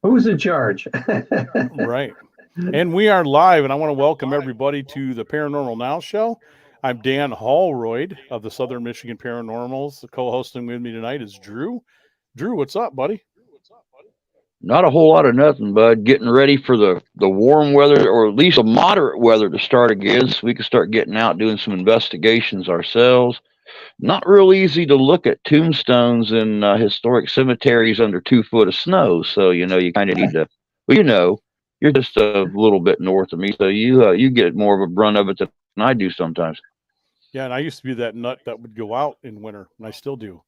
Who's in charge? Right. And we are live, and I want to welcome everybody to the Paranormal Now Show. I'm Dan Hallroyd of the Southern Michigan Paranormals. Co-hosting with me tonight is Drew. Drew, what's up, buddy? Not a whole lot of nothing, bud. Getting ready for the warm weather, or at least a moderate weather, to start again, so we can start getting out doing some investigations ourselves. Not real easy to look at tombstones in historic cemeteries under 2 foot of snow. So you kind of need to. Well, you're just a little bit north of me, so you get more of a brunt of it than I do sometimes. Yeah, and I used to be that nut that would go out in winter, and I still do.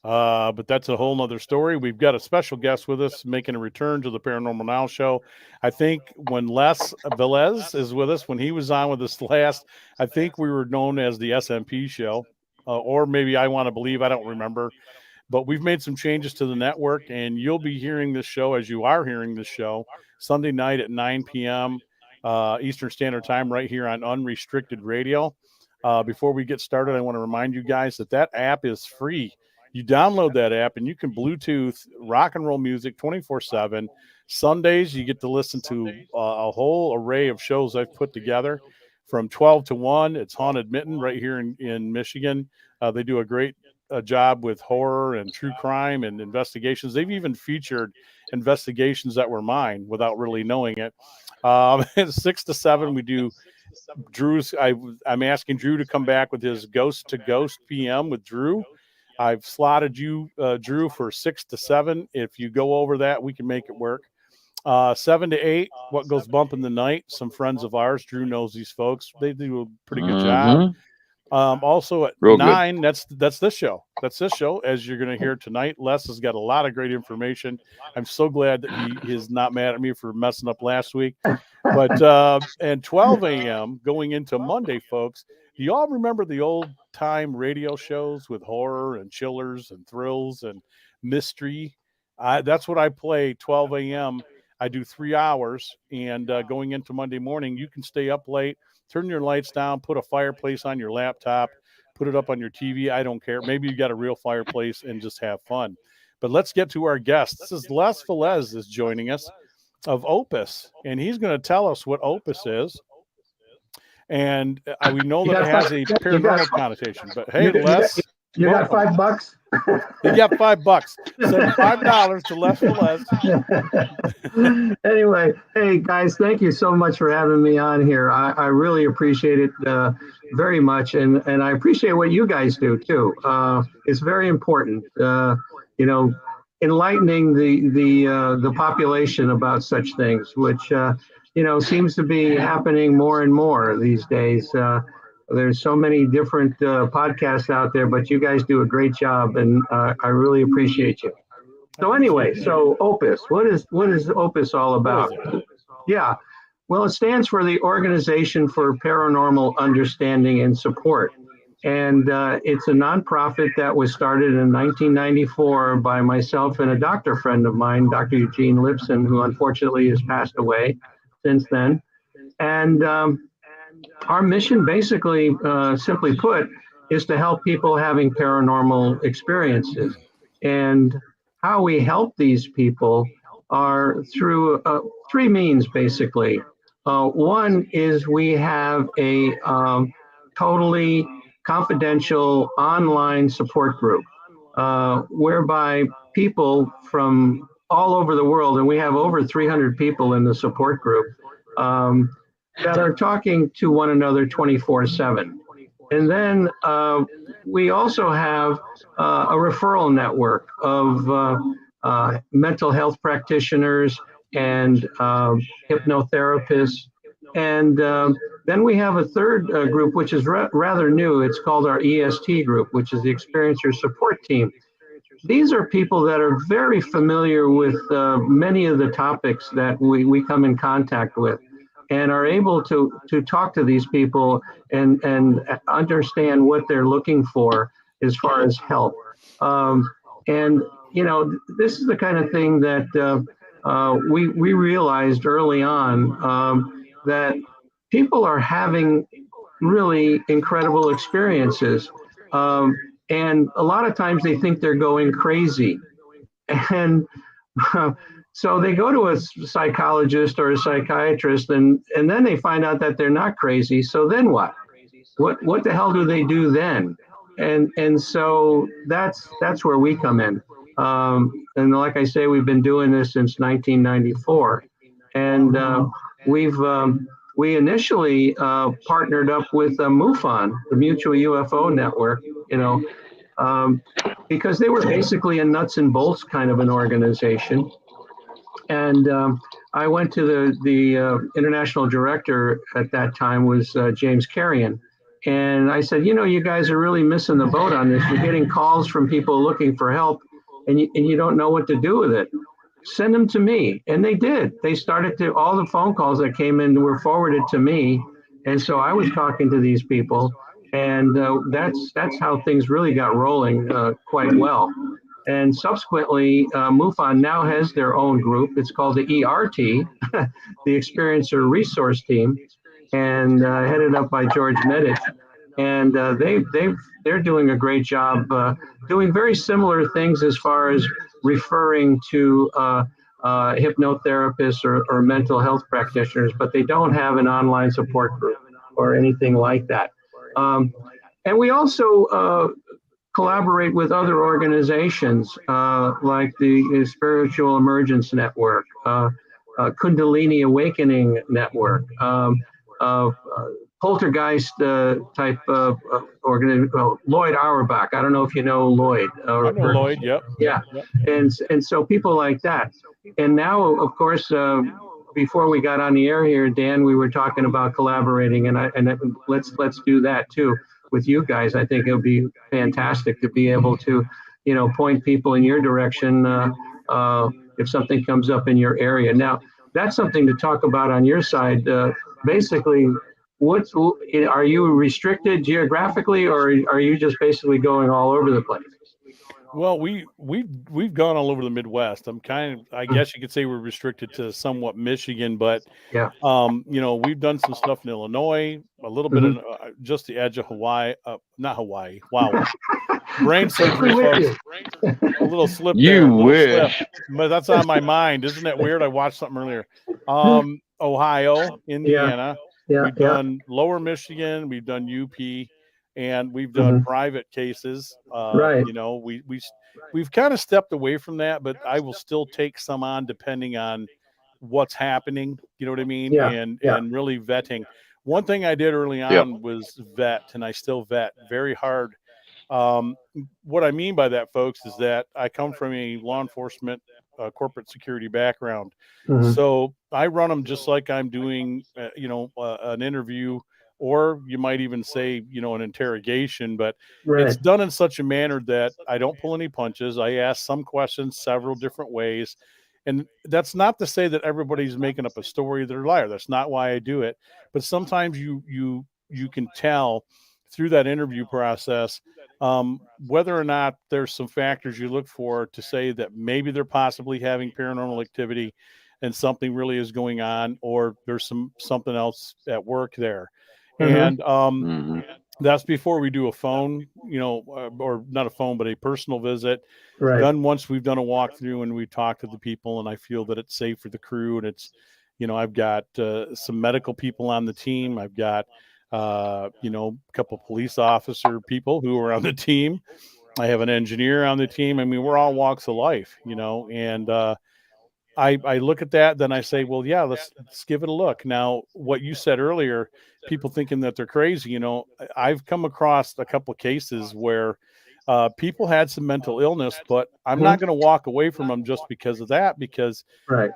But that's a whole nother story. We've got a special guest with us making a return to the Paranormal Now Show. I think when Les Valez is with us, when he was on with us last, I think we were known as the SMP Show, or maybe I Want to Believe. I don't remember. But we've made some changes to the network, and you'll be hearing this show as you are hearing this show Sunday night at 9 p.m. Eastern Standard Time right here on Unrestricted Radio. Before we get started, I want to remind you guys that that app is free. You download that app and you can Bluetooth rock and roll music 24/7. Sundays, you get to listen to a whole array of shows I've put together from 12 to 1. It's Haunted Mitten right here in Michigan. They do a great job with horror and true crime and investigations. They've even featured investigations that were mine without really knowing it. 6 to 7, we do I'm asking Drew to come back with his Ghost to Ghost PM with Drew. I've slotted you, Drew, for 6 to 7. If you go over that, we can make it work. 7 to 8, What Goes Bump in the Night. Some friends of ours, Drew knows these folks. They do a pretty good job. Also at Real 9, that's this show. That's this show, as you're going to hear tonight. Les has got a lot of great information. I'm so glad that he is not mad at me for messing up last week. But and 12 a.m. going into Monday, folks. Do you all remember the old time radio shows with horror and chillers and thrills and mystery? That's what I play 12 a.m. I do 3 hours, and going into Monday morning, you can stay up late, turn your lights down, put a fireplace on your laptop, put it up on your TV. I don't care. Maybe you got a real fireplace and just have fun. But let's get to our guest. This is Les Valez is joining us of OPUS, and he's going to tell us what OPUS is. And we know that it has a paranormal connotation. But hey, Les, you got $5? You got $5. Send $5 to Les Valez. Anyway, hey guys, thank you so much for having me on here. I really appreciate it very much, and I appreciate what you guys do too. It's very important, enlightening the population about such things, which seems to be happening more and more these days. There's so many different podcasts out there, but you guys do a great job, and I really appreciate you. So anyway, so OPUS, what is OPUS all about? Yeah, well, it stands for the Organization for Paranormal Understanding and Support. And it's a nonprofit that was started in 1994 by myself and a doctor friend of mine, Dr. Eugene Lipson, who unfortunately has passed away since then. And our mission, basically, simply put, is to help people having paranormal experiences. And how we help these people are through 3 means, basically. One is we have a totally confidential online support group, whereby people from all over the world, and we have over 300 people in the support group, that are talking to one another 24/7. And then we also have a referral network of mental health practitioners and hypnotherapists. And then we have a third group, which is rather new. It's called our EST group, which is the Experiencer Support Team. These are people that are very familiar with many of the topics that we come in contact with, and are able to talk to these people and understand what they're looking for as far as help. And this is the kind of thing that we realized early on, that people are having really incredible experiences. And a lot of times they think they're going crazy. And So they go to a psychologist or a psychiatrist, and then they find out that they're not crazy. So then what? What the hell do they do then? And so that's where we come in. And like I say, we've been doing this since 1994, and we initially partnered up with MUFON, the Mutual UFO Network, because they were basically a nuts and bolts kind of an organization. And I went to the international director at that time was James Carrion. And I said, you guys are really missing the boat on this. You're getting calls from people looking for help, and you don't know what to do with it. Send them to me. And they did. They started to, all the phone calls that came in were forwarded to me. And so I was talking to these people. And that's how things really got rolling quite well. And subsequently, MUFON now has their own group. It's called the ERT, the Experiencer Resource Team, and headed up by George Medic. And they're doing a great job doing very similar things as far as referring to hypnotherapists or mental health practitioners, but they don't have an online support group or anything like that. And we also collaborate with other organizations like the Spiritual Emergence Network, Kundalini Awakening Network, poltergeist type of organization. Lloyd Auerbach. I don't know if you know Lloyd. I know Lloyd. Yep. Yeah. Yep. And so people like that. And now, of course, before we got on the air here, Dan, we were talking about collaborating, and let's do that too with you guys. I think it would be fantastic to be able to, point people in your direction if something comes up in your area. Now, that's something to talk about on your side. Basically, are you restricted geographically, or are you just basically going all over the place? Well, we've gone all over the Midwest. I guess you could say we're restricted to somewhat Michigan, but yeah, we've done some stuff in Illinois, a little bit in just the edge of Hawaii, not Hawaii. Wow, brain surgery, folks. A little slip there. You wish, but that's on my mind. Isn't that weird? I watched something earlier. Ohio, Indiana. Yeah, we've done Lower Michigan. We've done UP. And we've done private cases. Right. We've kind of stepped away from that, but I will still take some on depending on what's happening. You know what I mean? Yeah. And really vetting. One thing I did early on was vet, and I still vet very hard. What I mean by that, folks, is that I come from a law enforcement, corporate security background. So I run them just like I'm doing, an interview, or you might even say, an interrogation, but it's done in such a manner that I don't pull any punches. I ask some questions several different ways. And that's not to say that everybody's making up a story, they're a liar. That's not why I do it. But sometimes you can tell through that interview process whether or not there's some factors you look for to say that maybe they're possibly having paranormal activity and something really is going on, or there's something else at work there. And that's before we do a phone, or not a phone, but a personal visit. Right. Then once we've done a walkthrough and we talk to the people, and I feel that it's safe for the crew, and it's, I've got some medical people on the team. I've got, a couple police officer people who are on the team. I have an engineer on the team. I mean, we're all walks of life, and I look at that, then I say, well, yeah, let's give it a look. Now, what you said earlier, people thinking that they're crazy, I've come across a couple of cases where people had some mental illness, but I'm not going to walk away from them just because of that, because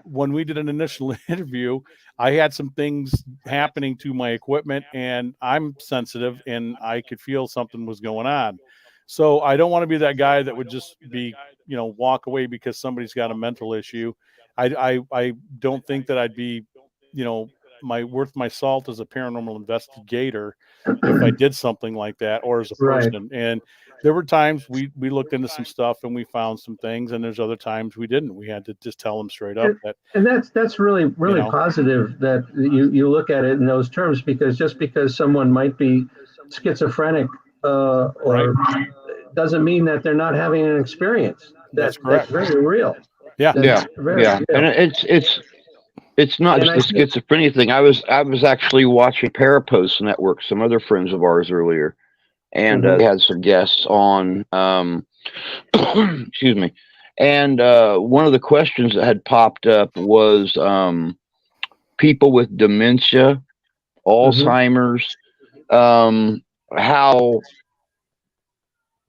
when we did an initial interview, I had some things happening to my equipment, and I'm sensitive and I could feel something was going on. So I don't want to be that guy that would just be, walk away because somebody's got a mental issue. I don't think that I'd be, worth my salt as a paranormal investigator if I did something like that, or as a person. And there were times we looked into some stuff and we found some things, and there's other times we didn't. We had to just tell them straight up that. And that's really positive that you look at it in those terms, because just because someone might be schizophrenic or doesn't mean that they're not having an experience. That's correct. That's very real. Yeah. Yeah, very yeah, real. and it's not And just I the think, schizophrenia thing. I was actually watching Parapost Network, some other friends of ours earlier, and mhm, they had some guests on. Excuse me, and one of the questions that had popped up was people with dementia, mhm, Alzheimer's, how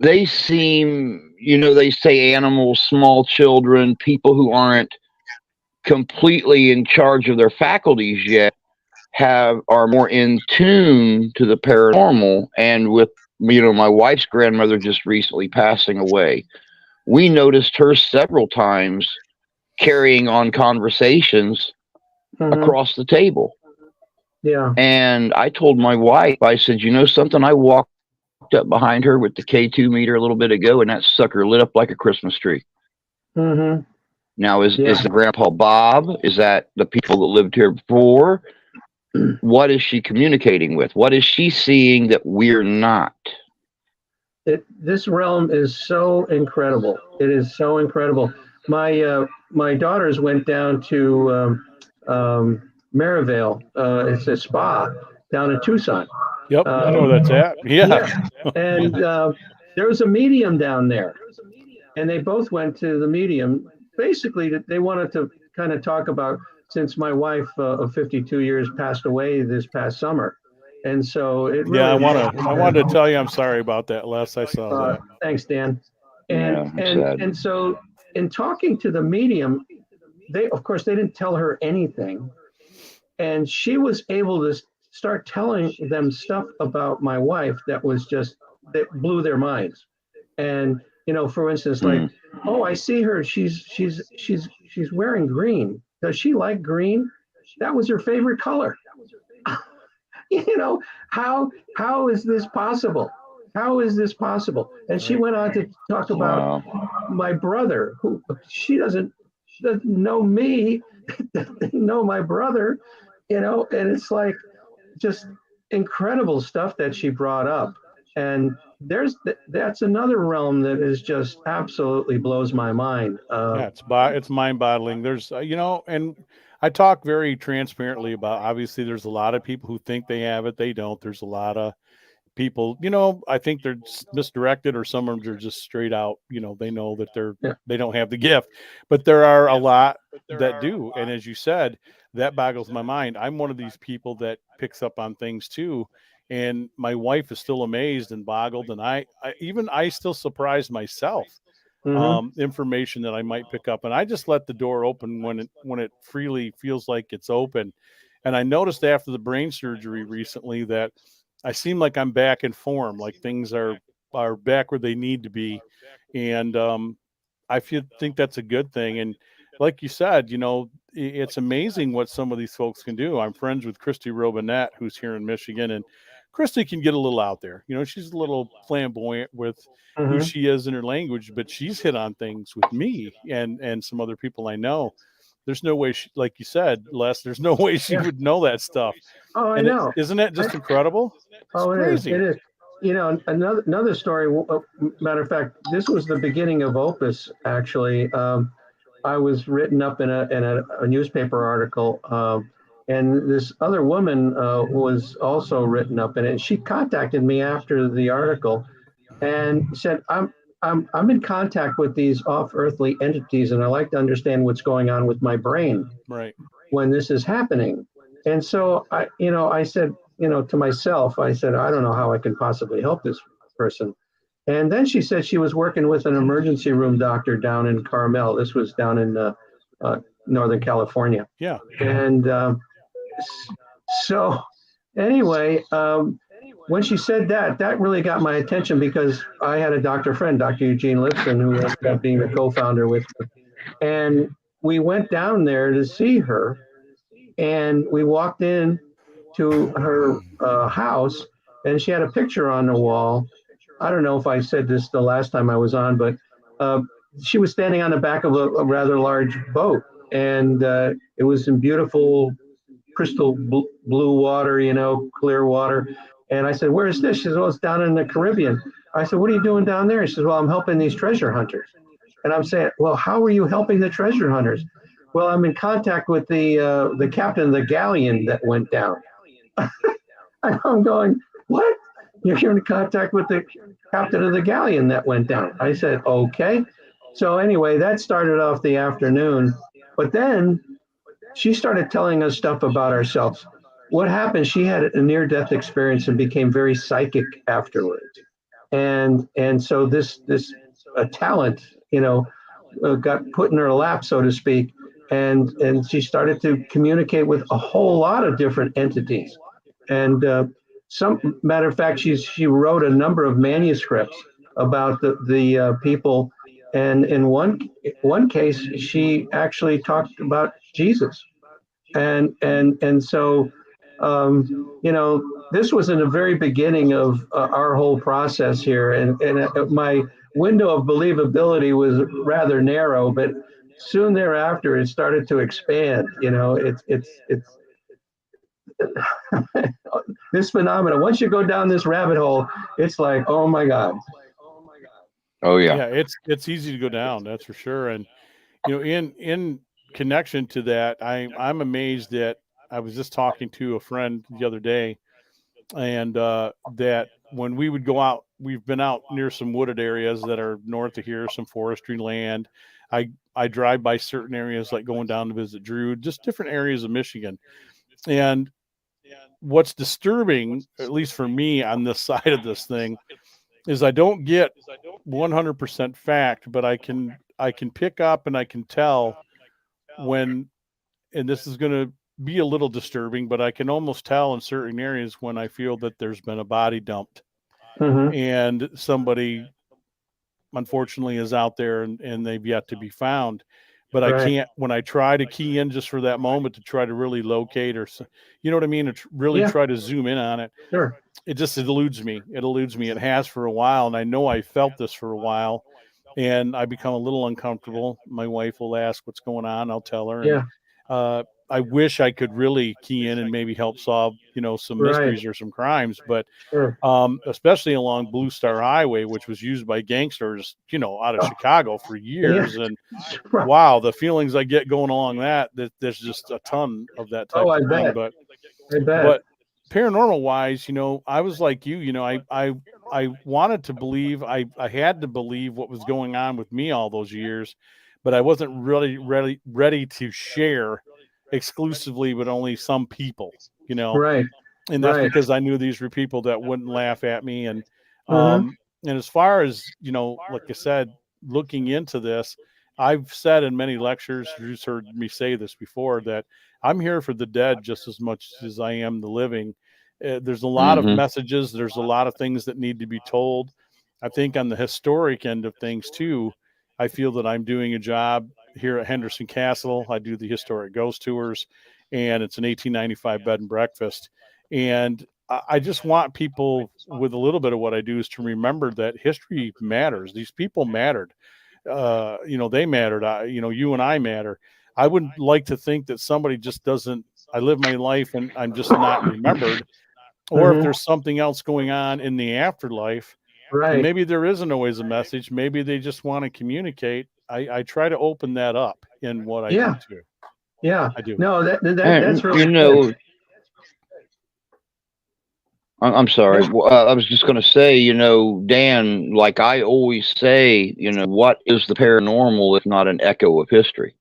they seem, they say animals, small children, people who aren't completely in charge of their faculties yet are more in tune to the paranormal. And with, my wife's grandmother just recently passing away, we noticed her several times carrying on conversations mhm, across the table. yeah, And I told my wife, I said, you know something? I walked up behind her with the K2 meter a little bit ago, and that sucker lit up like a Christmas tree. mhm, Now, is yeah. the Grandpa Bob? Is that the people that lived here before? What is she communicating with? What is she seeing that we're not? This realm is so incredible. It is so incredible. My daughters went down to Maryvale. It's a spa down in Tucson. Yep. I know where that's Um, at. Yeah. yeah, and there was a medium down there, and they both went to the medium. Basically, they wanted to kind of talk about, since my wife of 52 years passed away this past summer, and so it Yeah. really I wanted to tell you I'm sorry about that. Last I saw that. thanks, Dan. And Yeah, it's and sad. and so in talking to the medium, they, of course, they didn't tell her anything, and she was able to start telling them stuff about my wife that blew their minds. And for instance, like, Mm. oh, I see her. She's wearing green. Does she like green? That was her favorite color. you know how is this possible? How is this possible? And she Right. went on to talk about Wow. my brother, who she doesn't know me, doesn't know my brother, and it's like just incredible stuff that she brought up. And that's another realm that is just absolutely blows my mind. Yeah, it's mind-boggling. There's and I talk very transparently about, obviously there's a lot of people who think they have it, they don't. There's a lot of people, I think they're misdirected, or some of them are just straight out, they know that Yeah. they don't have the gift. But there are a lot that do. And as you said, that boggles my mind. I'm one of these people that picks up on things too. And my wife is still amazed and boggled. And I still surprise myself, Hmm. information that I might pick up. And I just let the door open when it freely feels like it's open. And I noticed after the brain surgery recently that I seem like I'm back in form, like things are back where they need to be. And think that's a good thing. And like you said, it's amazing what some of these folks can do. I'm friends with Christy Robinette, who's here in Michigan, and Christy can get a little out there. She's a little flamboyant with who Hmm. she is in her language, but she's hit on things with me and some other people I know. There's no way, like you said, Les, there's no way she Yeah. would know that stuff. Oh, I And know. isn't it I, just incredible? It's oh, it is. It crazy. is. Another story. Matter of fact, this was the beginning of Opus. Actually, I was written up in a newspaper article, and this other woman was also written up in it. She contacted me after the article and said, I'm in contact with these off-earthly entities, and I like to understand what's going on with my brain Right. when this is happening." And so I said, to myself, I said, I don't know how I can possibly help this person. And then she said she was working with an emergency room doctor down in Carmel. This was down in Northern California. Yeah. And so, anyway, when she said that, that really got my attention because I had a doctor friend, Dr. Eugene Lipson, who ended up being the co-founder with me. And we went down there to see her, and we walked in to her house, and she had a picture on the wall. I don't know if I said this the last time I was on, but uh, she was standing on the back of a rather large boat, and it was in beautiful crystal blue water, clear water. And I said, "Where is this?" She said, "Oh, it's down in the Caribbean." I said, "What are you doing down there?" She says, "Well, I'm helping these treasure hunters." And I'm saying, well, how are you helping the treasure hunters? Well, I'm in contact with the captain of the galleon that went down. And I'm going, what? You're in contact with the captain of the galleon that went down. I said, okay. So anyway, that started off the afternoon. But then she started telling us stuff about ourselves. What happened? She had a near-death experience and became very psychic afterwards. And so this talent, got put in her lap, so to speak, and she started to communicate with a whole lot of different entities. And some matter of fact, she wrote a number of manuscripts about the people, and in one case, she actually talked about Jesus, and so this was in the very beginning of our whole process here, and my window of believability was rather narrow, but soon thereafter it started to expand. It's this phenomenon. Once you go down this rabbit hole, it's like, oh my God. Oh yeah. Yeah, it's easy to go down, that's for sure. And in connection to that, I'm amazed that I was just talking to a friend the other day, and that when we would go out, we've been out near some wooded areas that are north of here, some forestry land. I drive by certain areas, like going down to visit Drew, just different areas of Michigan. And what's disturbing, at least for me on this side of this thing, is I don't get 100% fact, but I can pick up and I can tell when, and this is going to be a little disturbing, but I can almost tell in certain areas when I feel that there's been a body dumped, and somebody unfortunately is out there and they've yet to be found. But I can't, when I try to key in just for that moment to try to really locate, or you know what I mean, to really try to zoom in on it. Sure. It just eludes me. It has for a while, and I know I felt this for a while, and I become a little uncomfortable. My wife will ask what's going on. I'll tell her. And, I wish I could really key in and maybe help solve, some mysteries or some crimes, but especially along Blue Star Highway, which was used by gangsters, out of Chicago for years. And wow, the feelings I get going along that there's just a ton of that type of thing. But paranormal wise, I was like you, I wanted to believe, I had to believe what was going on with me all those years, but I wasn't really ready to share exclusively with only some people, Right. And that's because I knew these were people that wouldn't laugh at me. And and as far as like I said, looking into this, I've said in many lectures, you've heard me say this before, that I'm here for the dead just as much as I am the living. There's a lot of messages, there's a lot of things that need to be told. I think on the historic end of things too, I feel that I'm doing a job here at Henderson Castle. I do the historic ghost tours, and it's an 1895 bed and breakfast. And I just want people, with a little bit of what I do, is to remember that history matters. These people mattered. They mattered. You and I matter. I wouldn't like to think that somebody just doesn't, I live my life and I'm just not remembered, or if there's something else going on in the afterlife. And maybe there isn't always a message. Maybe they just want to communicate. I try to open that up in what I do too. Yeah, I do. No, that's really good. I'm sorry. I was just going to say, Dan, like I always say, what is the paranormal if not an echo of history?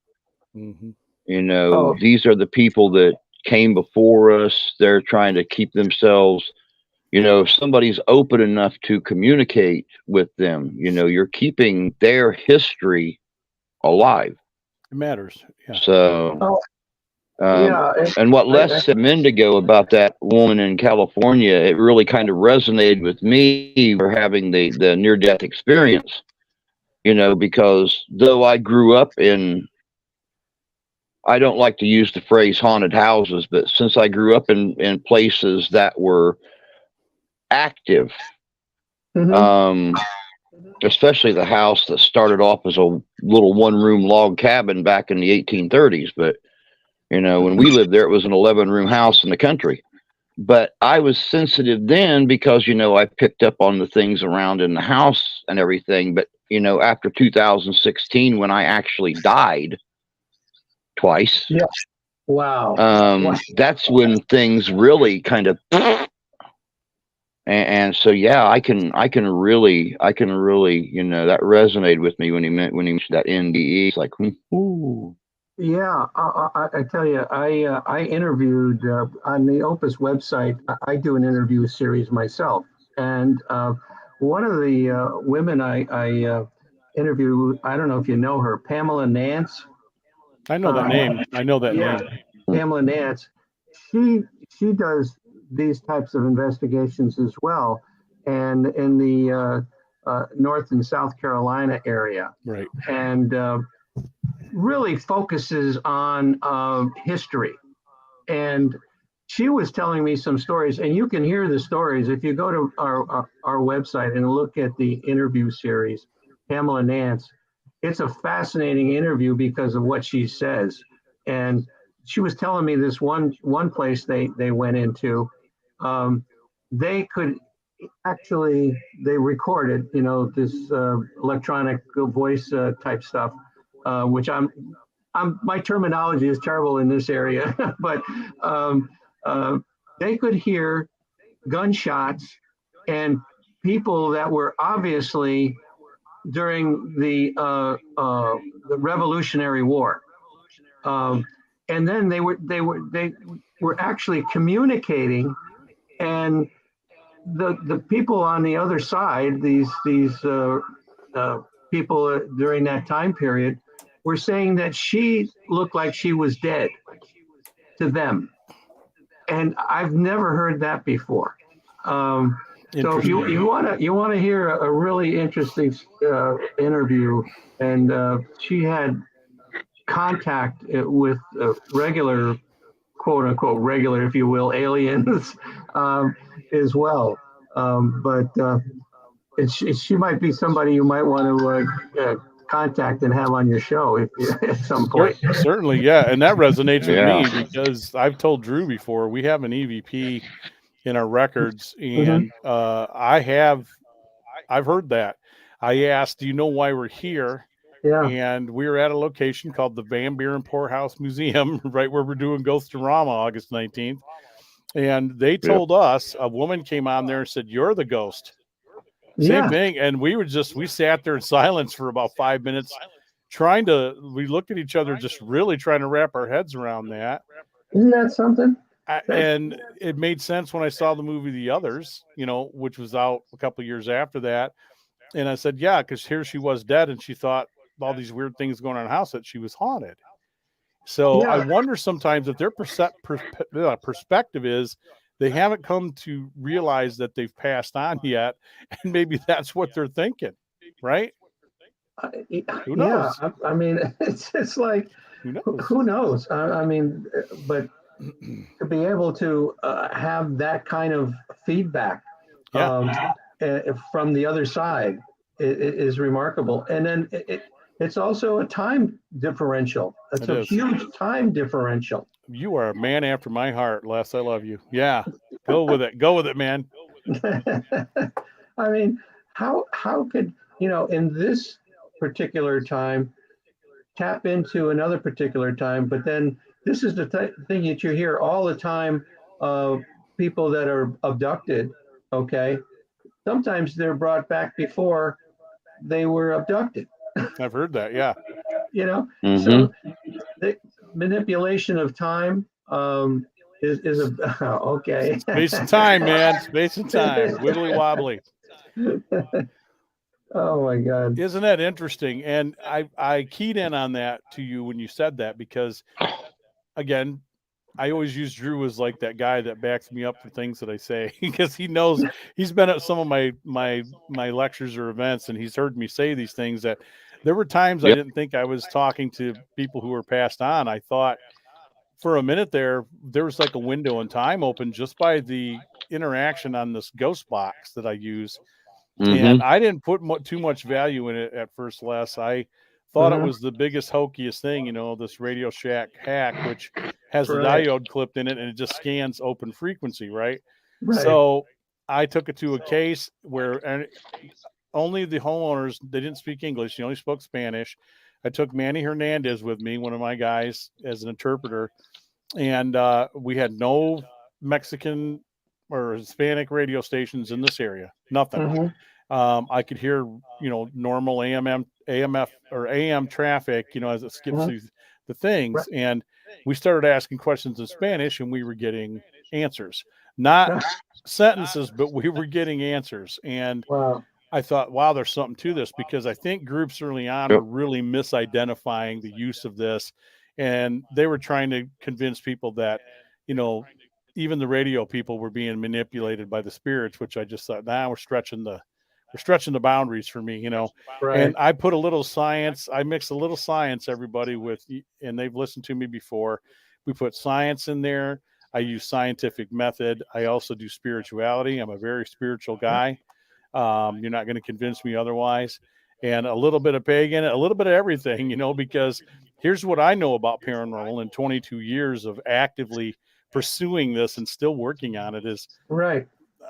These are the people that came before us. They're trying to keep themselves, if somebody's open enough to communicate with them, you're keeping their history alive. It matters. Yeah. So, and what Les said a minute ago about that woman in California, it really kind of resonated with me for having the near-death experience, because though I grew up in, I don't like to use the phrase haunted houses, but since I grew up in places that were active, especially the house that started off as a little one-room log cabin back in the 1830s. But, when we lived there, it was an 11-room house in the country. But I was sensitive then because, I picked up on the things around in the house and everything. But after 2016 when I actually died twice. Yeah. Wow. That's when things really kind of, and so yeah, I can really, that resonated with me when he mentioned that NDE. It's like, ooh. Yeah, I tell you, I interviewed on the Opus website. I do an interview series myself, and one of the women I interviewed, I don't know if you know her, Pamela Nance. I know that name. I know that Yeah, name. Pamela Nance. She does these types of investigations as well, and in the North and South Carolina area, Right. and really focuses on history. And she was telling me some stories, and you can hear the stories if you go to our website and look at the interview series, Pamela Nance. It's a fascinating interview because of what she says. And she was telling me this one place they went into, they could actually, they recorded, this electronic voice type stuff, which my terminology is terrible in this area, but they could hear gunshots and people that were obviously during the Revolutionary War, and then they were actually communicating, and the people on the other side, these people during that time period, were saying that she looked like she was dead to them, and I've never heard that before. So if you want to hear a really interesting interview, and she had contact with regular, quote unquote, regular, if you will, aliens as well. But she might be somebody you might want to contact and have on your show at some point. Certainly, yeah, and that resonates with me because I've told Drew before we have an EVP in our records, and I've heard that. I asked, "Do you know why we're here?" Yeah. And we were at a location called the Van Buren Poorhouse Museum, right where we're doing Ghostorama August 19th. And they told us, a woman came on there and said, "You're the ghost." Same thing. And we sat there in silence for about 5 minutes we looked at each other, just really trying to wrap our heads around that. Isn't that something? And it made sense when I saw the movie The Others, which was out a couple of years after that. And I said, yeah, because here she was dead, and she thought all these weird things going on in the house that she was haunted. So I wonder sometimes if their perspective is they haven't come to realize that they've passed on yet, and maybe that's what they're thinking, right? Who knows? Yeah, I mean, it's like, who knows? I mean, but to be able to have that kind of feedback from the other side is remarkable. And then it's also a time differential. It's a huge time differential. You are a man after my heart, Les. I love you. Yeah, go with it. Go with it, man. I mean, how could, in this particular time, tap into another particular time, but then this is the thing that you hear all the time of people that are abducted, okay? Sometimes they're brought back before they were abducted. I've heard that, yeah. So the manipulation of time is okay. Space and time, man. Space and time. Wibbly wobbly. Oh my God. Isn't that interesting? And I keyed in on that to you when you said that, because again, I always use Drew as like that guy that backs me up for things that I say, because he knows, he's been at some of my lectures or events, and he's heard me say these things that there were times I didn't think I was talking to people who were passed on. I thought for a minute there was like a window in time open just by the interaction on this ghost box that I use. And I didn't put too much value in it at first, Les. I thought it was the biggest, hokiest thing, this Radio Shack hack, which has the diode clipped in it, and it just scans open frequency, right? So I took it to a case where, and only the homeowners, they didn't speak English. They only spoke Spanish. I took Manny Hernandez with me, one of my guys, as an interpreter. And we had no Mexican or Hispanic radio stations in this area. Nothing. Mm-hmm. I could hear, normal AMF or AM traffic, as it skips Mhm. through the things. Right. And we started asking questions in Spanish, and we were getting answers, not sentences, but we were getting answers. And Wow. I thought, wow, there's something to this, because I think groups early on Yep. were really misidentifying the use of this. And they were trying to convince people that, even the radio people were being manipulated by the spirits, which I just thought, we're stretching the boundaries for me, Right. And I put a little science, I mix a little science, everybody, and they've listened to me before. We put science in there. I use scientific method. I also do spirituality. I'm a very spiritual guy. You're not going to convince me otherwise. And a little bit of pagan, a little bit of everything, because here's what I know about paranormal in 22 years of actively pursuing this and still working on it is Right.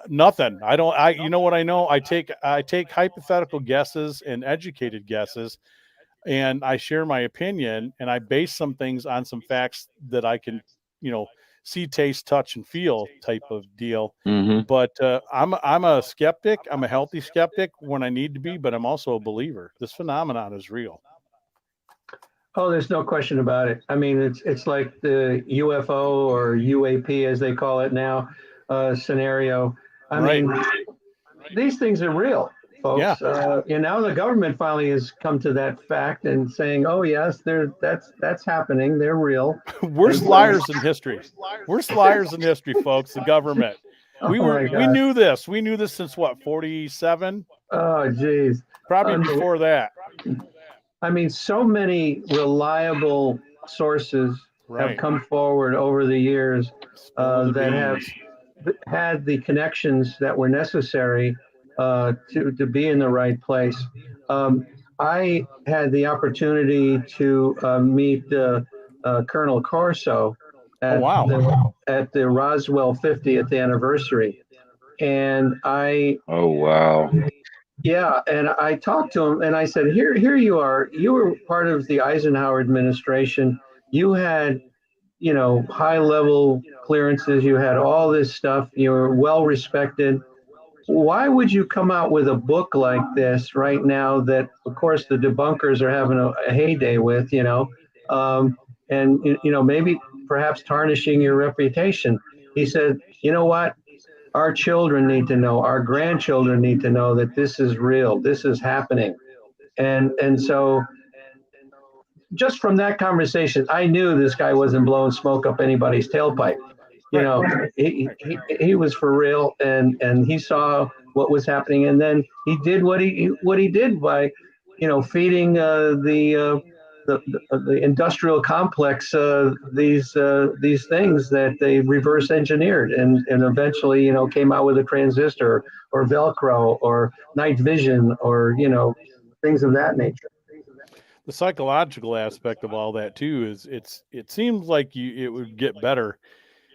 nothing. You know what I know? I take hypothetical guesses and educated guesses, and I share my opinion, and I base some things on some facts that I can, see, taste, touch, and feel type of deal. Mm-hmm. But I'm a skeptic. I'm a healthy skeptic when I need to be, but I'm also a believer. This phenomenon is real. Oh, there's no question about it. I mean, it's like the UFO or UAP as they call it now scenario. I Right. mean, these things are real, folks. Now the government finally has come to that fact and saying, "Oh yes, that's happening. They're real." Worst liars in history. Worst liars in history, folks. The government. We knew this. We knew this since what, 47? Oh, geez. Probably before that. I mean, so many reliable sources have come forward over the years that have had the connections that were necessary to be in the right place. I had the opportunity to meet Colonel Corso at, at the Roswell 50th anniversary. And oh, wow. Yeah, and I talked to him and I said, here you are. You were part of the Eisenhower administration. You had, high level clearances. You had all this stuff. You were well respected. Why would you come out with a book like this right now that, of course, the debunkers are having a heyday with, and, maybe perhaps tarnishing your reputation? He said, you know what? Our children need to know, our grandchildren need to know that this is real, this is happening. And so just from that conversation, I knew this guy wasn't blowing smoke up anybody's tailpipe. He was for real, and he saw what was happening, and then he did what he did by, feeding the industrial complex these things that they reverse engineered and eventually came out with a transistor or Velcro or night vision or things of that nature. The psychological aspect of all that too is it seems like it would get better,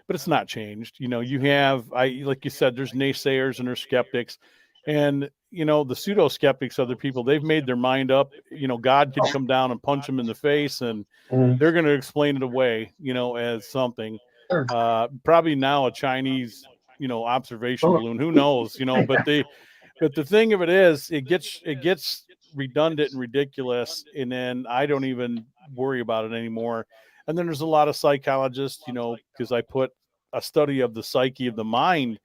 but it's not changed. You have, like you said, there's naysayers and there's skeptics, and the pseudo skeptics, other people, they've made their mind up. God could come down and punch them in the face, and they're going to explain it away, as something. Probably now a Chinese, observation balloon. Who knows? But the thing of it is, it gets redundant and ridiculous, and then I don't even worry about it anymore. And then there's a lot of psychologists, because I put a study of the psyche of the mind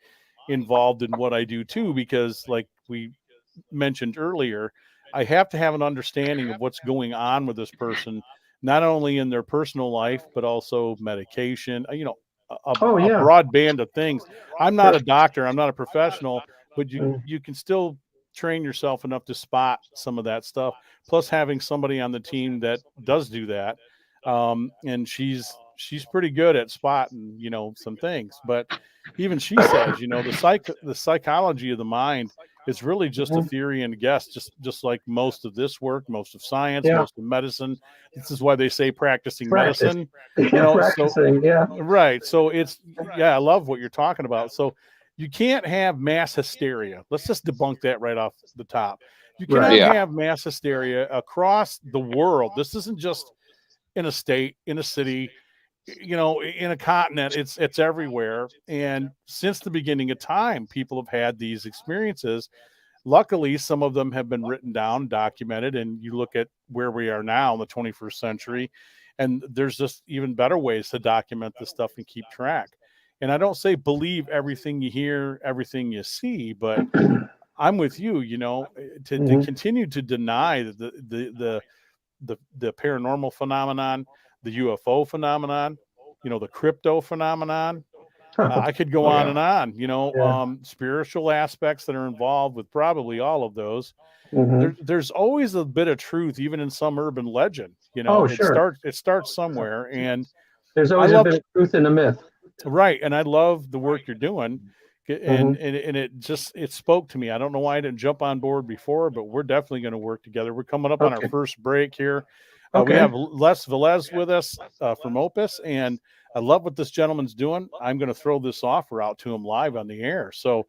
involved in what I do too, because like we mentioned earlier, I have to have an understanding of what's going on with this person, not only in their personal life, but also medication, a broad band of things. I'm not a doctor, I'm not a professional, but you can still train yourself enough to spot some of that stuff. Plus having somebody on the team that does do that. And she's pretty good at spotting, some things, but even she says, the psychology of the mind is really just a theory and a guess, just like most of this work, most of science, most of medicine. This is why they say practicing medicine, practicing, right. So I love what you're talking about. So you can't have mass hysteria. Let's just debunk that right off the top. You Right. cannot Yeah. have mass hysteria across the world. This isn't just in a state, in a city, in a continent. It's everywhere. And since the beginning of time, people have had these experiences. Luckily, some of them have been written down, documented, and you look at where we are now in the 21st century, and there's just even better ways to document this stuff and keep track. And I don't say believe everything you hear, everything you see, but I'm with you. To continue to deny the paranormal phenomenon, the UFO phenomenon, the crypto phenomenon. I could go on and on, spiritual aspects that are involved with probably all of those. There's always a bit of truth, even in some urban legend. Sure. It starts somewhere, and There's always a bit of truth in the myth. Right, and I love the work you're doing, and it spoke to me. I don't know why I didn't jump on board before, but we're definitely going to work together. We're coming up on our first break here. We have Les Valez with us from Opus, and I love what this gentleman's doing. I'm going to throw this offer out to him live on the air. So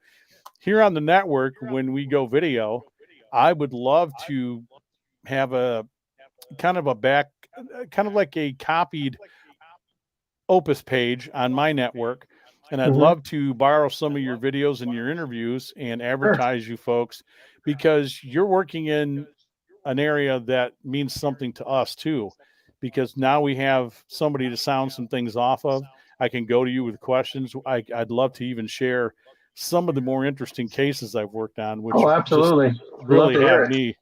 here on the network, when we go video, I would love to have a kind of like a copied Opus page on my network. And I'd love to borrow some of your videos and your interviews and advertise you folks, because you're working in an area that means something to us too, because now we have somebody to sound some things off of. I can go to you with questions. I'd love to even share some of the more interesting cases I've worked on, which absolutely just really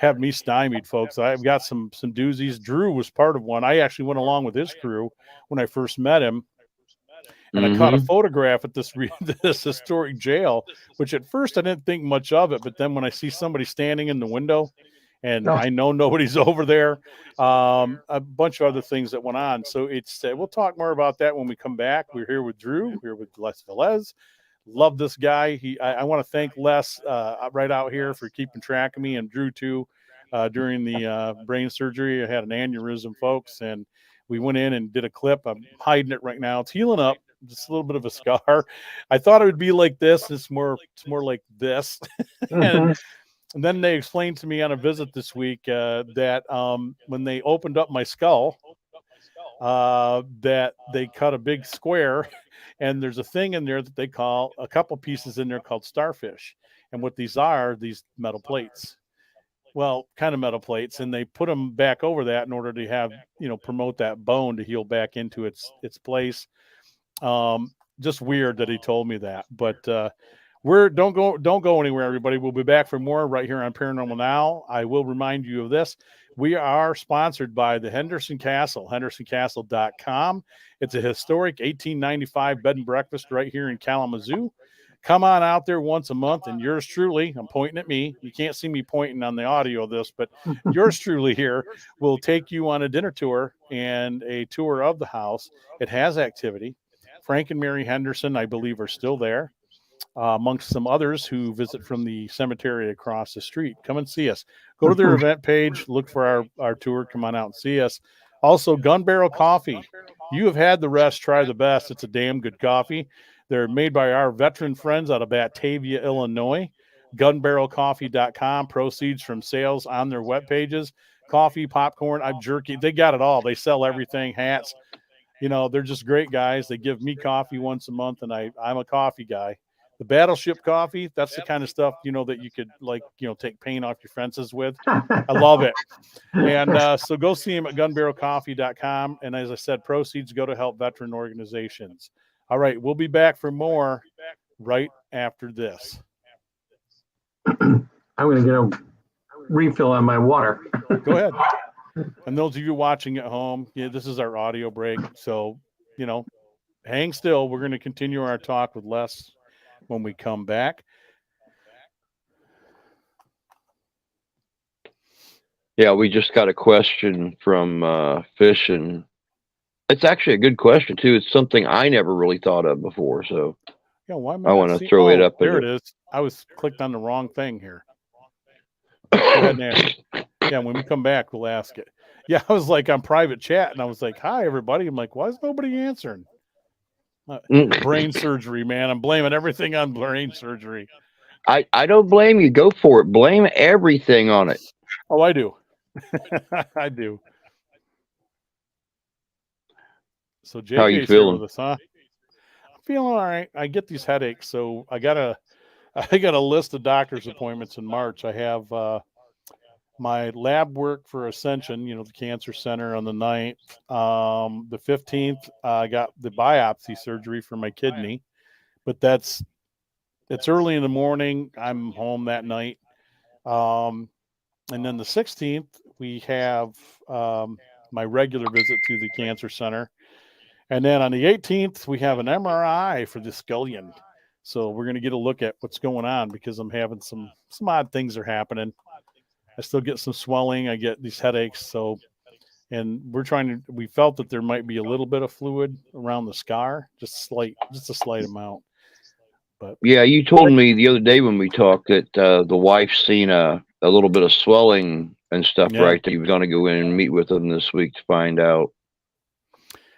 have me stymied, folks. I've got some doozies. Drew was part of one. I actually went along with his crew when I first met him. And I caught a photograph at this historic jail, which at first I didn't think much of it. But then when I see somebody standing in the window and I know nobody's over there, a bunch of other things that went on. So we'll talk more about that when we come back. We're here with Drew, we're here with Les Valez. Love this guy. I want to thank Les right out here for keeping track of me, and Drew too. During the brain surgery, I had an aneurysm, folks, and we went in and did a clip. I'm hiding it right now. It's healing up. Just a little bit of a scar. I thought it would be like this. It's more like this. And then they explained to me on a visit this week that when they opened up my skull, that they cut a big square, and there's a thing in there that they call, a couple pieces in there called starfish. And what these are, these metal plates. Well, kind of metal plates, and they put them back over that in order to have, promote that bone to heal back into its place. Just weird that he told me that, but don't go anywhere, everybody. We'll be back for more right here on Paranormal Now. I will remind you of this. We are sponsored by the Henderson Castle, hendersoncastle.com. It's a historic 1895 bed and breakfast right here in Kalamazoo. Come on out there once a month, and yours truly, I'm pointing at me. You can't see me pointing on the audio of this, but yours truly here will take you on a dinner tour and a tour of the house. It has activity. Frank and Mary Henderson, I believe, are still there, amongst some others who visit from the cemetery across the street. Come and see us. Go to their event page, look for our tour. Come on out and see us. Also, Gun Barrel Coffee. You have had the rest, try the best. It's a damn good coffee. They're made by our veteran friends out of Batavia, Illinois. Gunbarrelcoffee.com. Proceeds from sales on their web pages. Coffee, popcorn, jerky. They got it all. They sell everything, hats. They're just great guys. They give me coffee once a month, and I'm a coffee guy. The Battleship coffee, that's the kind of stuff, that you could take paint off your fences with. I love it. And so go see him at gunbarrelcoffee.com. And as I said, proceeds go to help veteran organizations. All right, we'll be back for more right after this. I'm going to get a refill on my water. Go ahead. And those of you watching at home, this is our audio break. So, hang still. We're going to continue our talk with Les when we come back. Yeah, we just got a question from Fish, and it's actually a good question too. It's something I never really thought of before. So yeah, why am I want to throw it up there. It is. I was clicked on the wrong thing here. Go ahead and ask it. Yeah, when we come back, we'll ask it. Yeah, I was like on private chat, and I was like, "Hi, everybody." I'm like, "Why is nobody answering?" Brain surgery, man. I'm blaming everything on brain surgery. I don't blame you. Go for it. Blame everything on it. Oh, I do. I do. So How you JJ's here feeling? with us, huh? I'm feeling all right. I get these headaches, so I got a list of doctor's appointments in March. I have my lab work for Ascension, the cancer center, on the 9th. The 15th, I got the biopsy surgery for my kidney, but it's early in the morning. I'm home that night. And then the 16th, we have my regular visit to the cancer center. And then on the 18th, we have an MRI for the scullion. So we're going to get a look at what's going on, because I'm having some odd things are happening. I still get some swelling. I get these headaches. So, and we felt that there might be a little bit of fluid around the scar, just a slight amount. But yeah, you told me the other day when we talked that the wife's seen a little bit of swelling and stuff, Yeah. right? That you were going to go in and meet with them this week to find out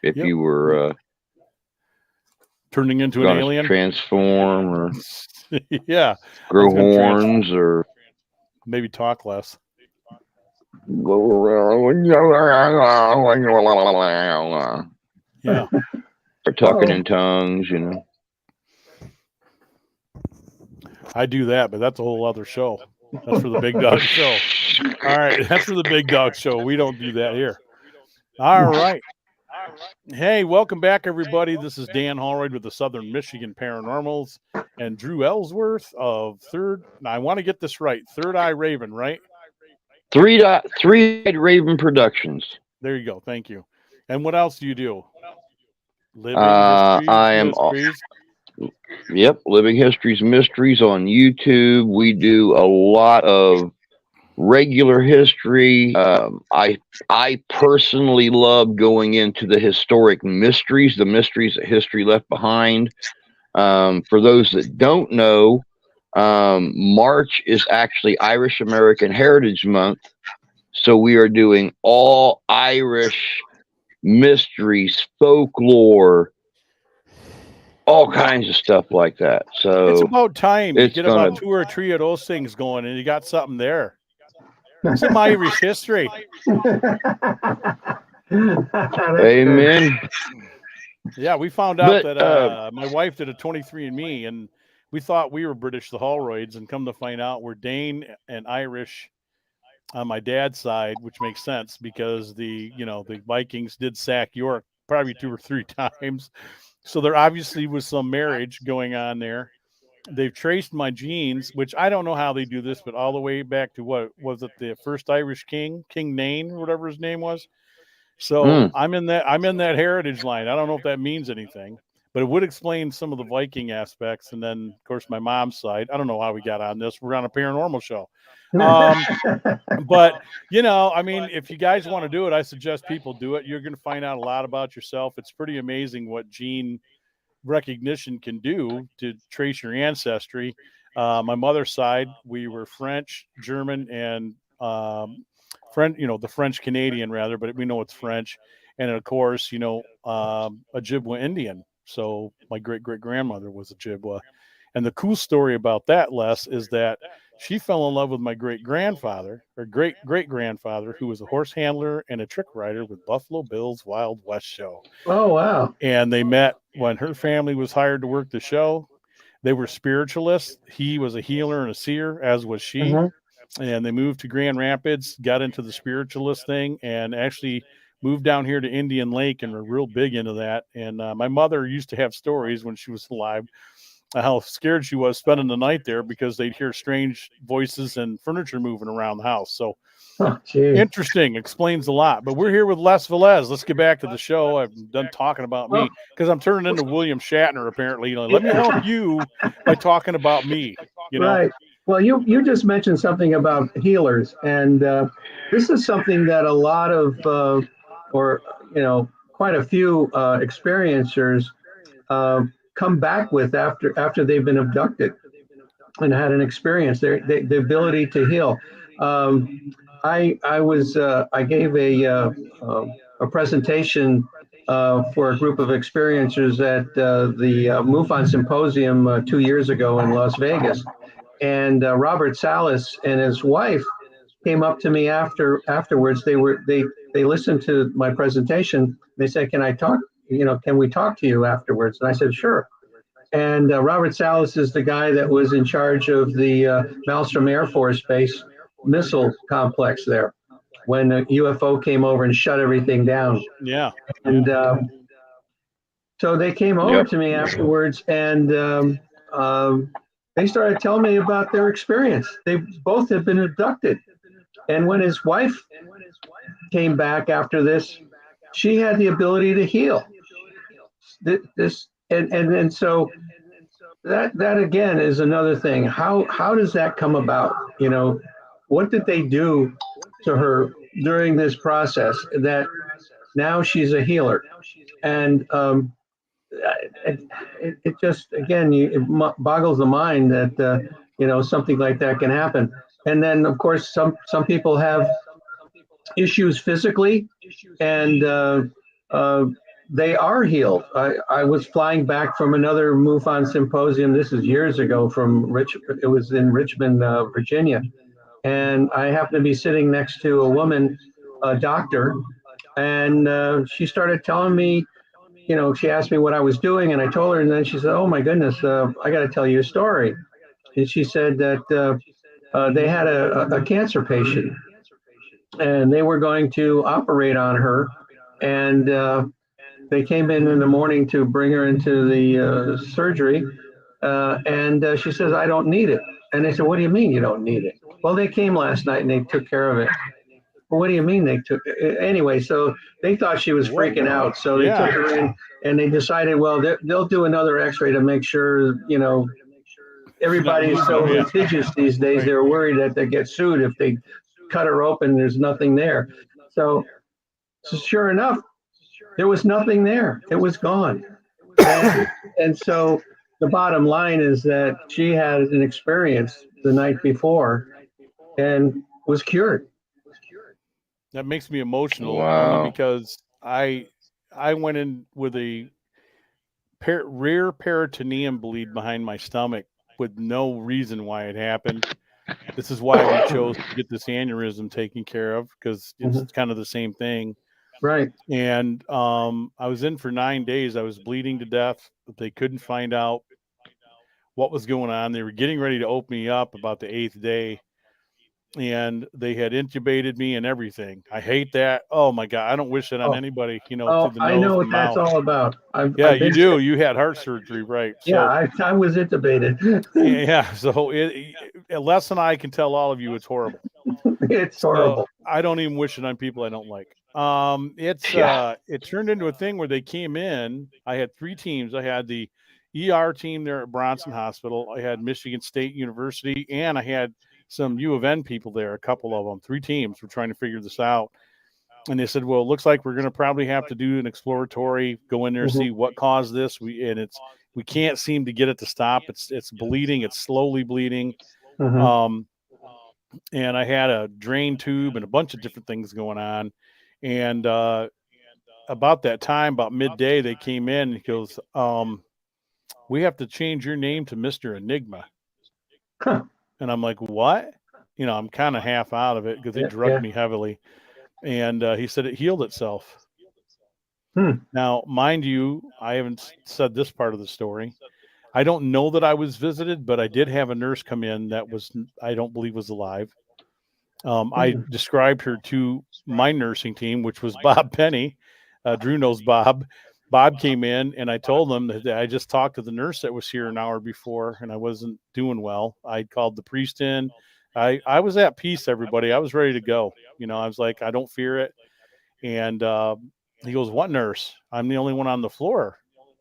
if Yep. you were turning into an going to alien. transform or Yeah. grow horns or maybe talk less. Yeah. Or talking in tongues, I do that, but that's a whole other show. That's for the big dog show. All right. That's for the big dog show. We don't do that here. All right. Hey, welcome back, everybody. This is Dan Holroyd with the Southern Michigan Paranormals and Drew Ellsworth of I want to get this right, Third Eye Raven, right? Three-Eyed Raven Productions. There you go. Thank you. And what else do you do? Living Histories. Living Histories Mysteries on YouTube. We do a lot of regular history. I personally love going into the historic mysteries, the mysteries that history left behind. For those that don't know, March is actually Irish American Heritage Month. So we are doing all Irish mysteries, folklore, all kinds of stuff like that. So it's about time you get about 2 or 3 of those things going, and you got something there. Some Irish history. Amen. Yeah, we found out that my wife did a 23andMe, and we thought we were British, the Holroyds, and come to find out we're Dane and Irish on my dad's side, which makes sense because the Vikings did sack York probably 2 or 3 times. So there obviously was some marriage going on there. They've traced my genes, which I don't know how they do this, but all the way back to what was it, the first Irish king, King Nain, or whatever his name was. So I'm in that heritage line. I don't know if that means anything, but it would explain some of the Viking aspects. And then, of course, my mom's side. I don't know how we got on this. We're on a paranormal show. But, if you guys want to do it, I suggest people do it. You're going to find out a lot about yourself. It's pretty amazing what gene recognition can do to trace your ancestry. My mother's side, we were French, German, and the French Canadian rather, but we know it's French. And of course, Ojibwa Indian. So my great grandmother was Ojibwa. And the cool story about that, Les, is that she fell in love with my great grandfather, or great grandfather, who was a horse handler and a trick rider with Buffalo Bill's Wild West show. Oh, wow. And they met when her family was hired to work the show. They were spiritualists. He was a healer and a seer, as was she. Mm-hmm. And they moved to Grand Rapids, got into the spiritualist thing, and actually moved down here to Indian Lake and were real big into that. And my mother used to have stories when she was alive how scared she was spending the night there because they'd hear strange voices and furniture moving around the house. So interesting, explains a lot. But we're here with Les Valez. Let's get back to the show. I'm done talking about me because I'm turning into William Shatner, apparently. Let me help you by talking about me. Right. Well, you just mentioned something about healers, and this is something that a lot of, quite a few experiencers come back with after they've been abducted and had an experience. The ability to heal. I gave a presentation for a group of experiencers at the MUFON Symposium 2 years ago in Las Vegas. And Robert Salas and his wife came up to me afterwards. They listened to my presentation. They said, "Can I talk? Can we talk to you afterwards?" And I said, "Sure." And Robert Salas is the guy that was in charge of the Malmstrom Air Force Base missile complex there when a UFO came over and shut everything down. Yeah. And so they came over to me afterwards, and they started telling me about their experience. They both had been abducted. And when his wife came back after this, she had the ability to heal. And so that again is another thing. How does that come about? What did they do to her during this process that now she's a healer? And it just, again, it boggles the mind that something like that can happen. And then of course some people have issues physically, and they are healed. I was flying back from another MUFON symposium. This is years ago it was in Richmond, Virginia. And I happened to be sitting next to a woman, a doctor, and she started telling me, she asked me what I was doing, and I told her, and then she said, "Oh my goodness, I got to tell you a story." And she said that they had a cancer patient, and they were going to operate on her, and they came in the morning to bring her into the surgery, and she says, "I don't need it." And they said, "What do you mean you don't need it?" "Well, they came last night and they took care of it." "Well, what do you mean they took it?" Anyway, so they thought she was freaking out. So they took her in, and they decided, well, they'll do another x-ray to make sure, everybody's so litigious these days. Right. They're worried that they get sued if they cut her open, there's nothing there. So sure enough, there was nothing there. It was gone. And so the bottom line is that she had an experience the night before and was cured. That makes me emotional. Wow. Only because I went in with a rear peritoneum bleed behind my stomach with no reason why it happened. This is why we chose to get this aneurysm taken care of, because it's kind of the same thing. Right. And I was in for 9 days. I was bleeding to death. They couldn't find out what was going on. They were getting ready to open me up about the 8th day, and they had intubated me and everything. I hate that. Oh my God. I don't wish it on anybody, through the nose, I know what that's all about. You do. You had heart surgery, right? Yeah, so, I was intubated. Yeah. So less than I can tell all of you, it's horrible. It's horrible. I don't even wish it on people I don't like. It turned into a thing where they came in. I had 3 teams. I had the ER team there at Bronson Hospital. I had Michigan State University, and I had some U of N people there, a couple of them. 3 teams were trying to figure this out. And they said, well, it looks like we're going to probably have to do an exploratory, go in there, see what caused this. We can't seem to get it to stop. It's bleeding. It's slowly bleeding. And I had a drain tube and a bunch of different things going on. And about that time, about midday, they came in and he goes, we have to change your name to Mr. Enigma. And I'm like, what? I'm kind of half out of it because they drugged me heavily. And he said it healed itself. Now, mind you, I haven't said this part of the story. I don't know that I was visited, but I did have a nurse come in that I don't believe was alive. I described her to my nursing team, which was Bob Penny. Drew knows Bob. Bob came in, and I told them that I just talked to the nurse that was here an hour before, and I wasn't doing well. I called the priest in. I was at peace, everybody. I was ready to go. I was like, I don't fear it. And he goes, what nurse? I'm the only one on the floor,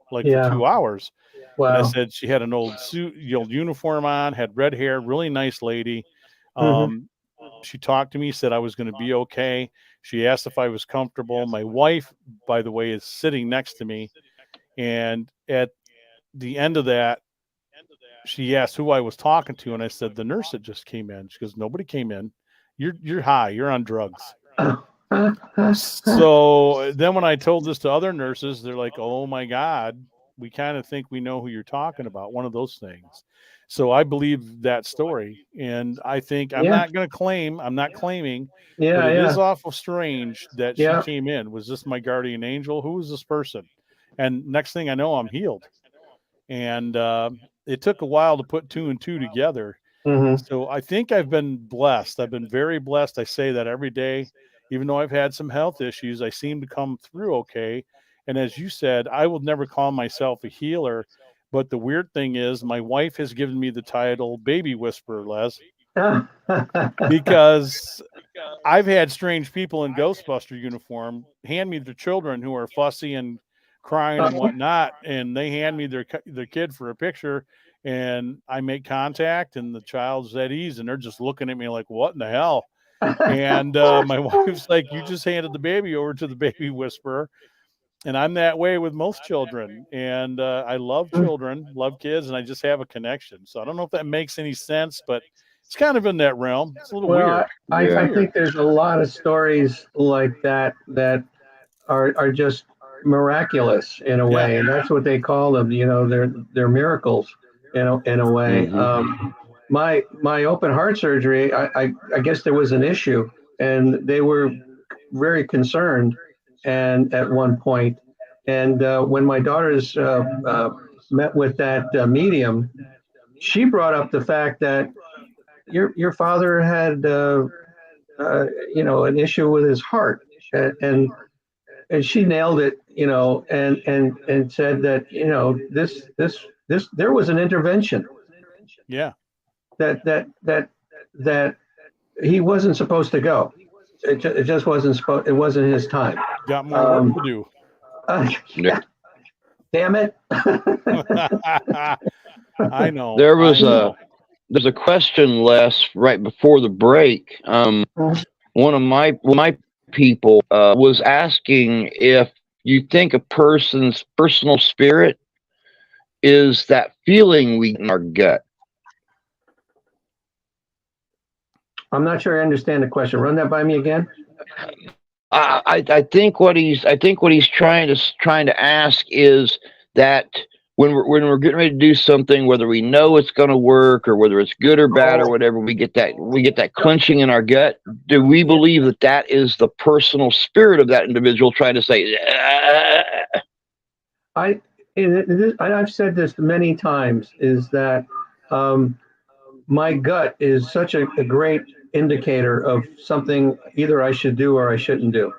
for 2 hours. Wow. And I said, she had an old suit, old uniform on, had red hair, really nice lady. She talked to me, said I was going to be okay. She asked if I was comfortable. My wife, by the way, is sitting next to me. And at the end of that, she asked who I was talking to. And I said, the nurse that just came in. She goes, nobody came in. You're high. You're on drugs. So then when I told this to other nurses, they're like, oh my God, we kind of think we know who you're talking about. One of those things. So I believe that story. And I think I'm not claiming, but it is awful strange that she came in. Was this my guardian angel? Who is this person? And next thing I know, I'm healed. And it took a while to put two and two together. Mm-hmm. So I think I've been blessed. I've been very blessed. I say that every day. Even though I've had some health issues, I seem to come through okay. And as you said, I will never call myself a healer. But the weird thing is, my wife has given me the title Baby Whisperer, Les, because I've had strange people in Ghostbuster uniform hand me their children who are fussy and crying and whatnot, and they hand me their kid for a picture, and I make contact, and the child's at ease, and they're just looking at me like, "What in the hell?" And my wife's like, "You just handed the baby over to the baby whisperer." And I'm that way with most children. And I love children, love kids, and I just have a connection. So I don't know if that makes any sense, but it's kind of in that realm. It's a little weird. I think there's a lot of stories like that are just miraculous in a way, and that's what they call them. You know, they're miracles in a way. Mm-hmm. My open heart surgery, I guess there was an issue, and they were very concerned, and at one point, and when my daughters met with that medium, she brought up the fact that your father had an issue with his heart, and she nailed it, and said that this there was an intervention. Yeah. That he wasn't supposed to go. It just wasn't it wasn't his time. Got more work to do. Damn it. I know. There's a question, Les, right before the break. One of my people was asking if you think a person's personal spirit is that feeling we get in our gut. I'm not sure I understand the question. Run that by me again. I think what he's trying to ask is that when we're getting ready to do something, whether we know it's going to work or whether it's good or bad or whatever, we get that clenching in our gut. Do we believe that is the personal spirit of that individual trying to say? I've said this many times, is that my gut is such a great indicator of something either I should do or I shouldn't do.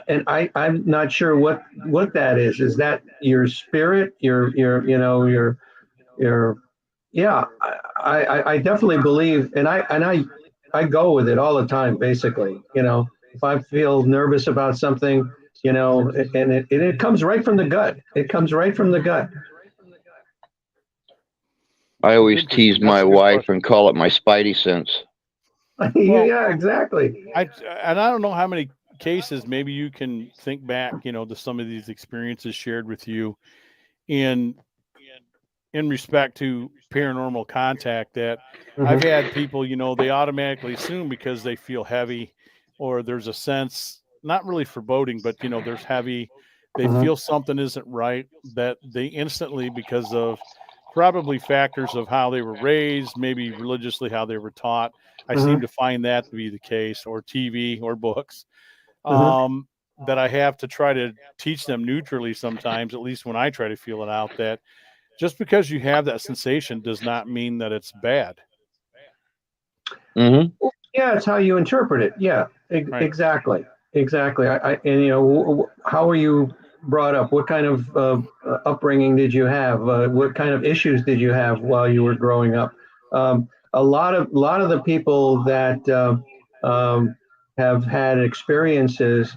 And I'm not sure what that is. Is that your spirit? I definitely believe, and I go with it all the time, basically. If I feel nervous about something, and it comes right from the gut. It comes right from the gut. I always tease my wife and call it my spidey sense. Yeah, exactly. I don't know how many cases maybe you can think back, to some of these experiences shared with you in respect to paranormal contact that I've had people, they automatically assume because they feel heavy or there's a sense, not really foreboding, but there's heavy, they feel something isn't right, that they instantly, because of probably factors of how they were raised, maybe religiously how they were taught. I seem to find that to be the case, or TV or books, that I have to try to teach them neutrally sometimes, at least when I try to feel it out, that just because you have that sensation does not mean that it's bad. Yeah, it's how you interpret it. Yeah, exactly. How are you brought up? What kind of upbringing did you have? What kind of issues did you have while you were growing up? A lot of the people that have had experiences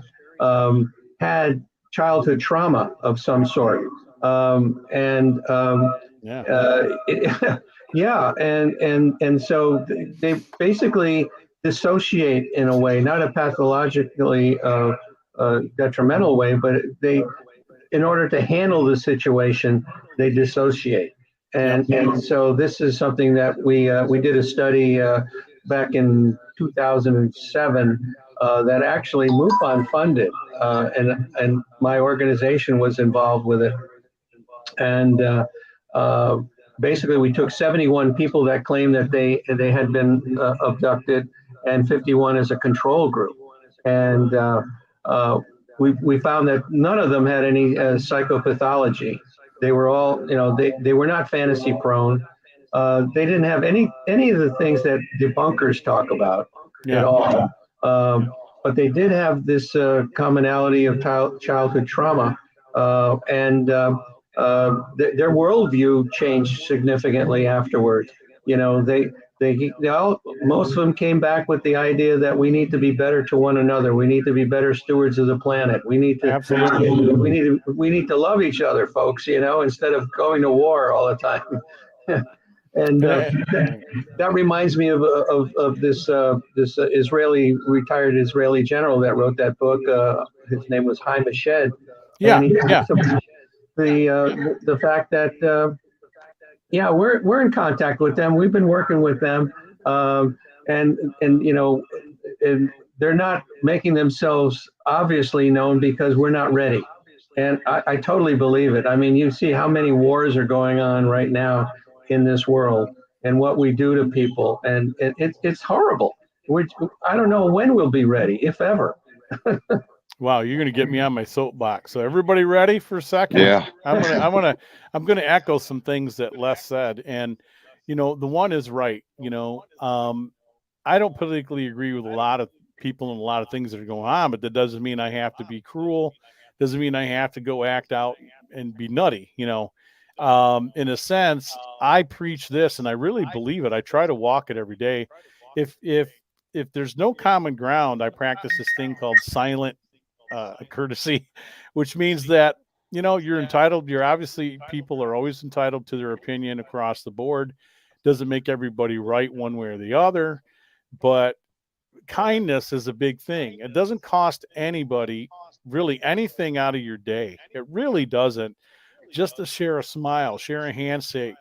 had childhood trauma of some sort, and so they basically dissociate in a way, not a pathologically detrimental way, but in order to handle the situation, they dissociate. And so this is something that we did a study back in 2007 that actually MUFON funded, and my organization was involved with it. And basically, we took 71 people that claimed that they had been abducted, and 51 as a control group. And we found that none of them had any psychopathology. They were all, they were not fantasy prone. They didn't have any of the things that debunkers talk about at all. But they did have this commonality of childhood trauma, and their worldview changed significantly afterwards. They all, most of them came back with the idea that we need to be better to one another. We need to be better stewards of the planet. We need to Absolutely. we need to love each other, folks. Instead of going to war all the time. And that reminds me of this retired Israeli general that wrote that book. His name was Haim Eshed. Yeah, and he yeah. The fact that we're in contact with them. We've been working with them, and they're not making themselves obviously known because we're not ready. And I totally believe it. I mean, you see how many wars are going on right now in this world, and what we do to people, and it's horrible. I don't know when we'll be ready, if ever. Wow, you're going to get me on my soapbox. So everybody ready for a second? Yeah. I'm going to echo some things that Les said. And, the one is right. I don't politically agree with a lot of people and a lot of things that are going on, but that doesn't mean I have to be cruel. Doesn't mean I have to go act out and be nutty. In a sense, I preach this and I really believe it. I try to walk it every day. If there's no common ground, I practice this thing called silent courtesy, which means that, you're entitled. People are always entitled to their opinion across the board. Doesn't make everybody right one way or the other, but kindness is a big thing. It doesn't cost anybody really anything out of your day. It really doesn't. Just to share a smile, share a handshake,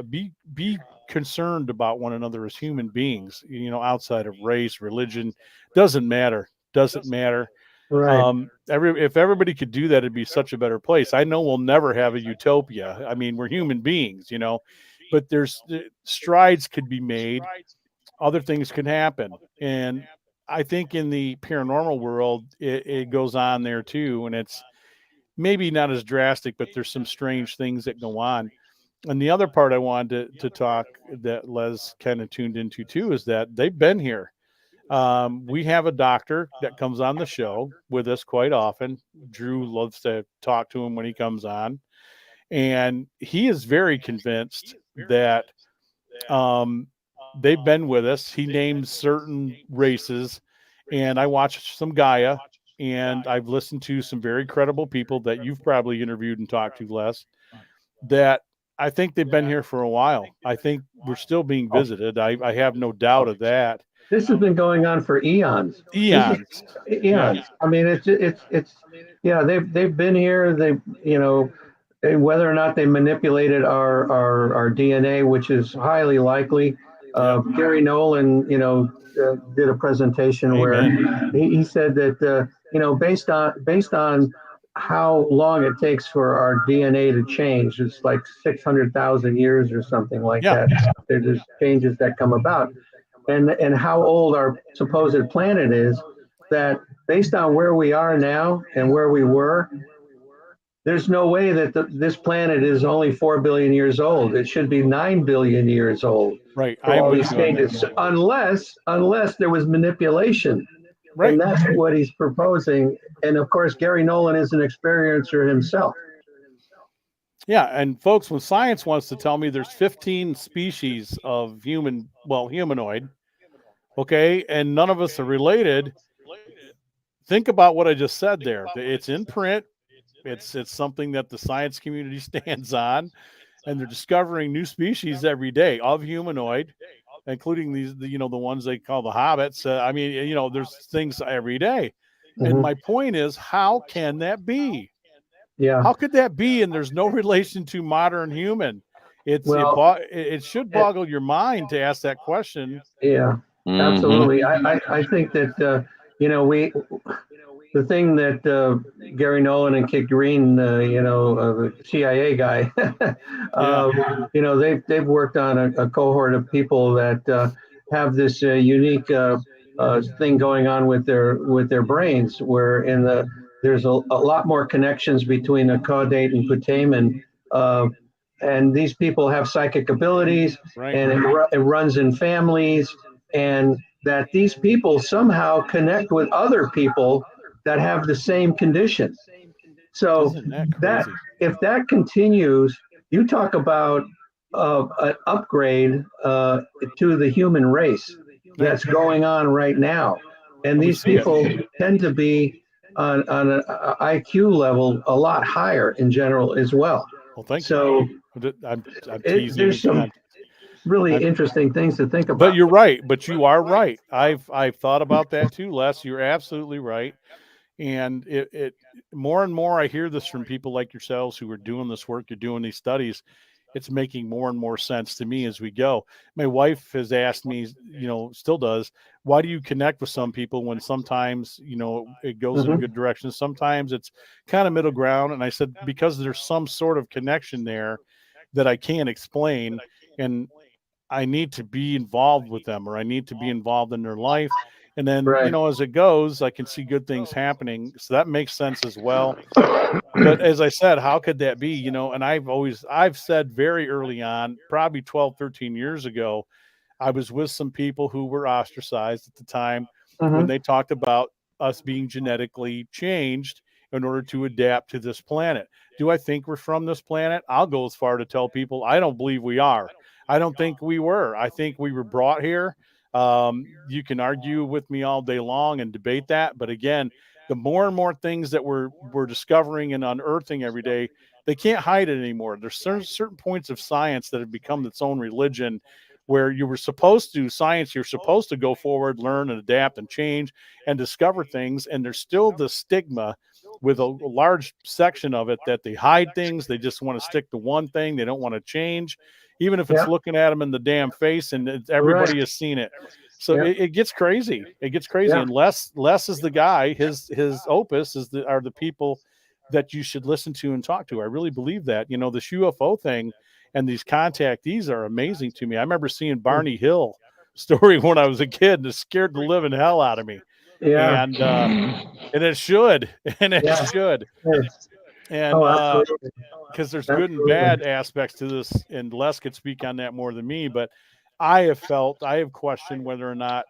be concerned about one another as human beings, outside of race, religion, doesn't matter. Right. If everybody could do that, it'd be such a better place. I know we'll never have a utopia. I mean, we're human beings, but there's strides could be made. Other things can happen. And I think in the paranormal world, it goes on there too. And it's maybe not as drastic, but there's some strange things that go on. And the other part I wanted to talk that Les kind of tuned into too is that they've been here. We have a doctor that comes on the show with us quite often. Drew loves to talk to him when he comes on. And he is very convinced that they've been with us. He names certain races. And I watched some Gaia, and I've listened to some very credible people that you've probably interviewed and talked to, Les, that I think they've been here for a while. I think we're still being visited. I have no doubt of that. This has been going on for eons. Eons. Yeah. I mean, it's they've been here. Whether or not they manipulated our DNA, which is highly likely. Gary Nolan, did a presentation where he said that based on how long it takes for our DNA to change, it's like 600,000 years or something like that. There's changes that come about. And how old our supposed planet is, that based on where we are now and where we were, there's no way that this planet is only 4 billion years old. It should be 9 billion years old. Right. For all these changes, unless there was manipulation. Right. And that's what he's proposing. And of course, Gary Nolan is an experiencer himself. Yeah, and folks, when science wants to tell me there's 15 species of humanoid, okay, and none of us are related, think about what I just said there. It's in print. It's something that the science community stands on, and they're discovering new species every day of humanoid, including the ones they call the hobbits. There's things every day. Mm-hmm. And my point is, how can that be? Yeah. How could that be? And there's no relation to modern human. It should boggle your mind to ask that question. Yeah. Absolutely. I think that, the thing that Gary Nolan and Kit Green, the CIA guy, they've worked on a cohort of people that have this unique thing going on with their brains, where there's a lot more connections between the caudate and putamen, and these people have psychic abilities, Right. and it runs in families, and that these people somehow connect with other people that have the same condition. So Isn't that crazy? if that continues, you talk about an upgrade to the human race that's going on right now. And these people tend to be on an IQ level a lot higher in general as well. Well, thank so you. I'm teasing. There's some really interesting things to think about. But you're right. But you are right. I've thought about that too, Les. You're absolutely right. And it more and more I hear this from people like yourselves who are doing this work, you're doing these studies. It's making more and more sense to me as we go. My wife has asked me, still does, why do you connect with some people when sometimes, it goes in a good direction? Sometimes it's kind of middle ground. And I said, because there's some sort of connection there that I can't explain. And I need to be involved with them, or I need to be involved in their life. And then, as it goes, I can see good things happening. So that makes sense as well. But as I said, how could that be? And I've said very early on, probably 12, 13 years ago, I was with some people who were ostracized at the time when they talked about us being genetically changed in order to adapt to this planet. Do I think we're from this planet? I'll go as far to tell people I don't believe we are. I don't think we were. I think we were brought here. You can argue with me all day long and debate that. But again, the more and more things that we're discovering and unearthing every day, they can't hide it anymore. There's certain points of science that have become its own religion, where you're supposed to go forward, learn and adapt and change and discover things. And there's still the stigma with a large section of it that they hide things. They just want to stick to one thing. They don't want to change, even if it's looking at them in the damn face and everybody has seen it. So it gets crazy. It gets crazy. And Les is the guy, his OPUS are the people that you should listen to and talk to. I really believe that. This UFO thing and these contactees are amazing to me. I remember seeing Barney Hill story when I was a kid, and it scared the living hell out of me. Yeah. And it should. And it should. And because there's good and bad aspects to this, and Les could speak on that more than me, but I have questioned whether or not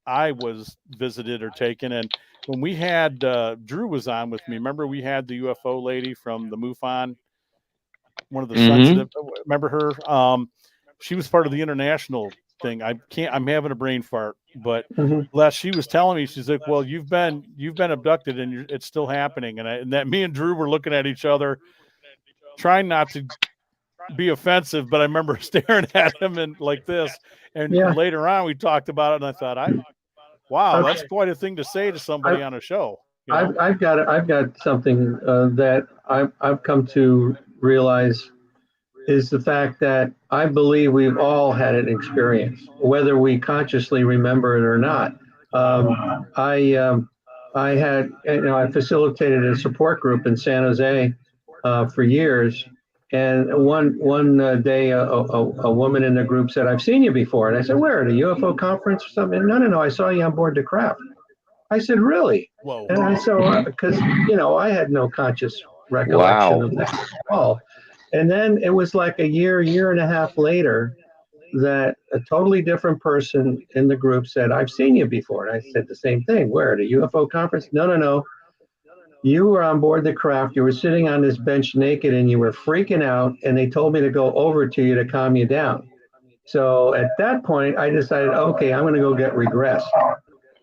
I was visited or taken. And when we had Drew was on with me, remember we had the UFO lady from the MUFON, one of the sensitive, remember her? She was part of the international thing. I'm having a brain fart, but Les, she was telling me, she's like, well, you've been abducted and it's still happening. And that me and Drew were looking at each other, trying not to be offensive, but I remember staring at him and like this. And later on we talked about it, and I thought, that's quite a thing to say to somebody on a show. I've got something that I've come to realize is the fact that I believe we've all had an experience, whether we consciously remember it or not. I facilitated a support group in San Jose for years. And one day, a woman in the group said, "I've seen you before." And I said, "Where? At a UFO conference or something?" No, I saw you on board the craft. I said, "Really?" Whoa. And I said, because, I had no conscious recollection of that at all. And then it was like a year and a half later that a totally different person in the group said, "I've seen you before." And I said the same thing. "Where? At a UFO conference?" No. You were on board the craft. You were sitting on this bench naked and you were freaking out. And they told me to go over to you to calm you down. So at that point, I decided, okay, I'm going to go get regressed.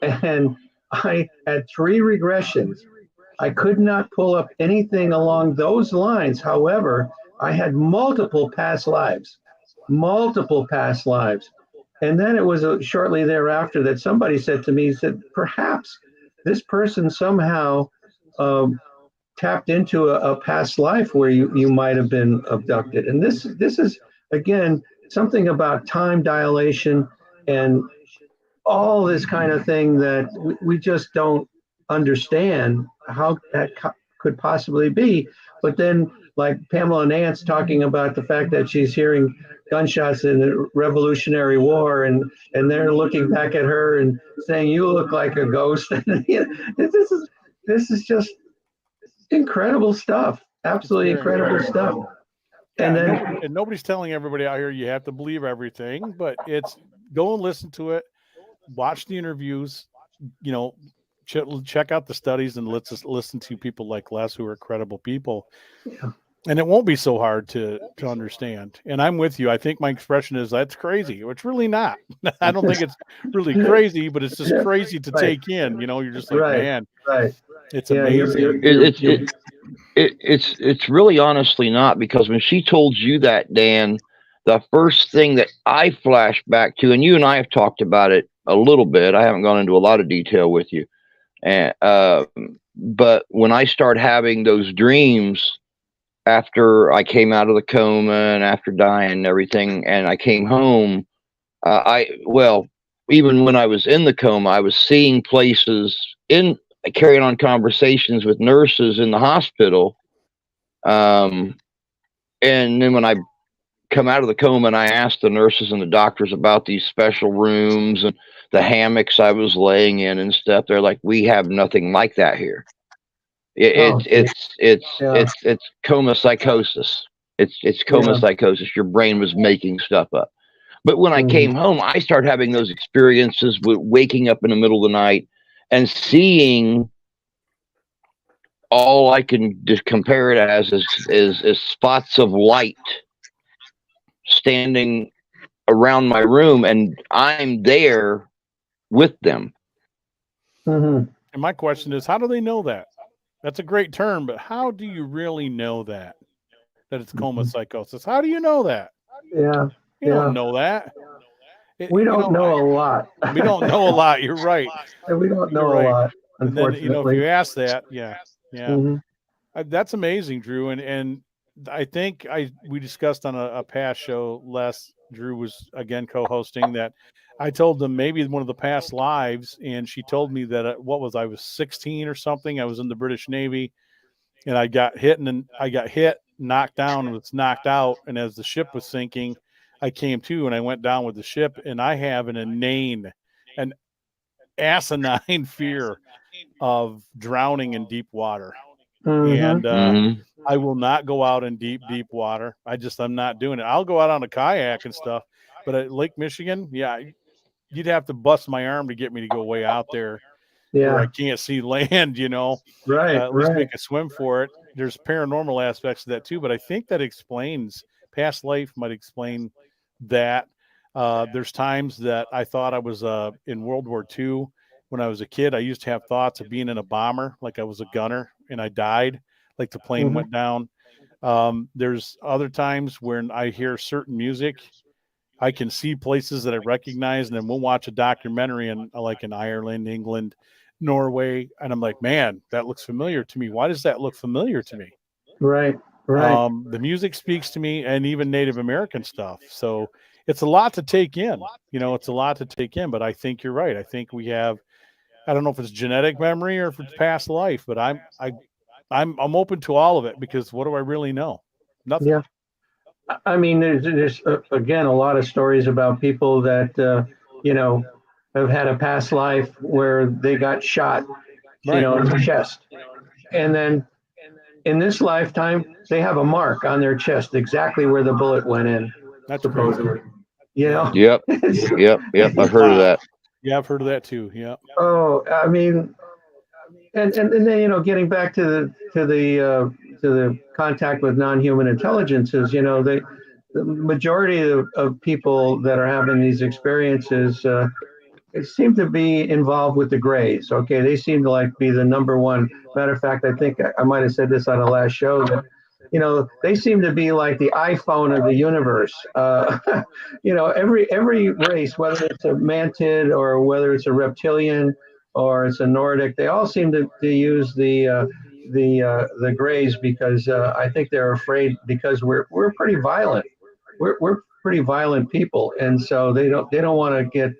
And I had 3 regressions. I could not pull up anything along those lines. However, I had multiple past lives. And then it was shortly thereafter that somebody said to me, perhaps this person somehow tapped into a past life where you might have been abducted. And this is, again, something about time dilation and all this kind of thing that we just don't understand how that could possibly be. But then, like Pamela Nance talking about the fact that she's hearing gunshots in the Revolutionary War, and they're looking back at her and saying, "You look like a ghost." This is just incredible stuff. Absolutely incredible stuff. Yeah, And then nobody's telling everybody out here you have to believe everything, but it's go and listen to it, watch the interviews, you know, check out the studies, and let's just listen to people like Les who are credible people. Yeah. And it won't be so hard to understand. And I'm with you. I think my expression is that's crazy. It's really not. I don't think it's really crazy, but it's just crazy to take in. You know, you're just like, man, it's amazing. It's really honestly not, because when she told you that, Dan, the first thing that I flashed back to, and you and I have talked about it a little bit, I haven't gone into a lot of detail with you, and but when I start having those dreams after I came out of the coma and after dying and everything, and I came home, even when I was in the coma, I was seeing places, carrying on conversations with nurses in the hospital. And then when I come out of the coma and I asked the nurses and the doctors about these special rooms and the hammocks I was laying in and stuff, they're like, we have nothing like that here. It's coma psychosis. It's coma psychosis. Your brain was making stuff up. But when I came home, I started having those experiences with waking up in the middle of the night and seeing, all I can just compare it as is spots of light standing around my room, and I'm there with them. And my question is, how do they know that? That's a great term, but how do you really know that it's coma psychosis? How do you know that? Yeah. You don't know that. We don't know a lot. We don't know a lot. You're right. We don't know a lot, unfortunately. And then, if you ask that, that's amazing, Drew. And I think we discussed on a past show, Drew was again co-hosting, that I told them maybe one of the past lives, and she told me that I was 16 or something. I was in the British Navy, and I got hit, knocked down, and was knocked out. And as the ship was sinking, I came to, and I went down with the ship, and I have an asinine fear of drowning in deep water. And I will not go out in deep water. I'm not doing it. I'll go out on a kayak and stuff, but at Lake Michigan, you'd have to bust my arm to get me to go way out there where I can't see land, at least make a swim for it. There's paranormal aspects of that too, but I think that explains past life, might explain that. There's times that I thought I was in World War II. When I was a kid, I used to have thoughts of being in a bomber, like I was a gunner, and I died, like the plane went down. There's other times when I hear certain music, I can see places that I recognize, and then we'll watch a documentary in Ireland, England, Norway, and I'm like, man, that looks familiar to me. Why does that look familiar to me? Right. The music speaks to me, and even Native American stuff. So it's a lot to take in. It's a lot to take in, but I think you're right. I think we have, I don't know if it's genetic memory or if it's past life, but I'm open to all of it, because what do I really know? Nothing. Yeah. I mean, there's again a lot of stories about people that have had a past life where they got shot, in the chest, and then in this lifetime they have a mark on their chest exactly where the bullet went in. That's supposedly. crazy. Yep. I've heard of that. Yeah, I've heard of that too. Yeah. Oh, I mean, and then getting back to the contact with non-human intelligences, the majority of people that are having these experiences seem to be involved with the Greys. Okay, they seem to be the number one. Matter of fact, I think I might have said this on the last show that they seem to be like the iPhone of the universe. Every race, whether it's a mantid or whether it's a reptilian or it's a Nordic, they all seem to use the Greys, because I think they're afraid, because we're pretty violent. We're pretty violent people, and so they don't want to get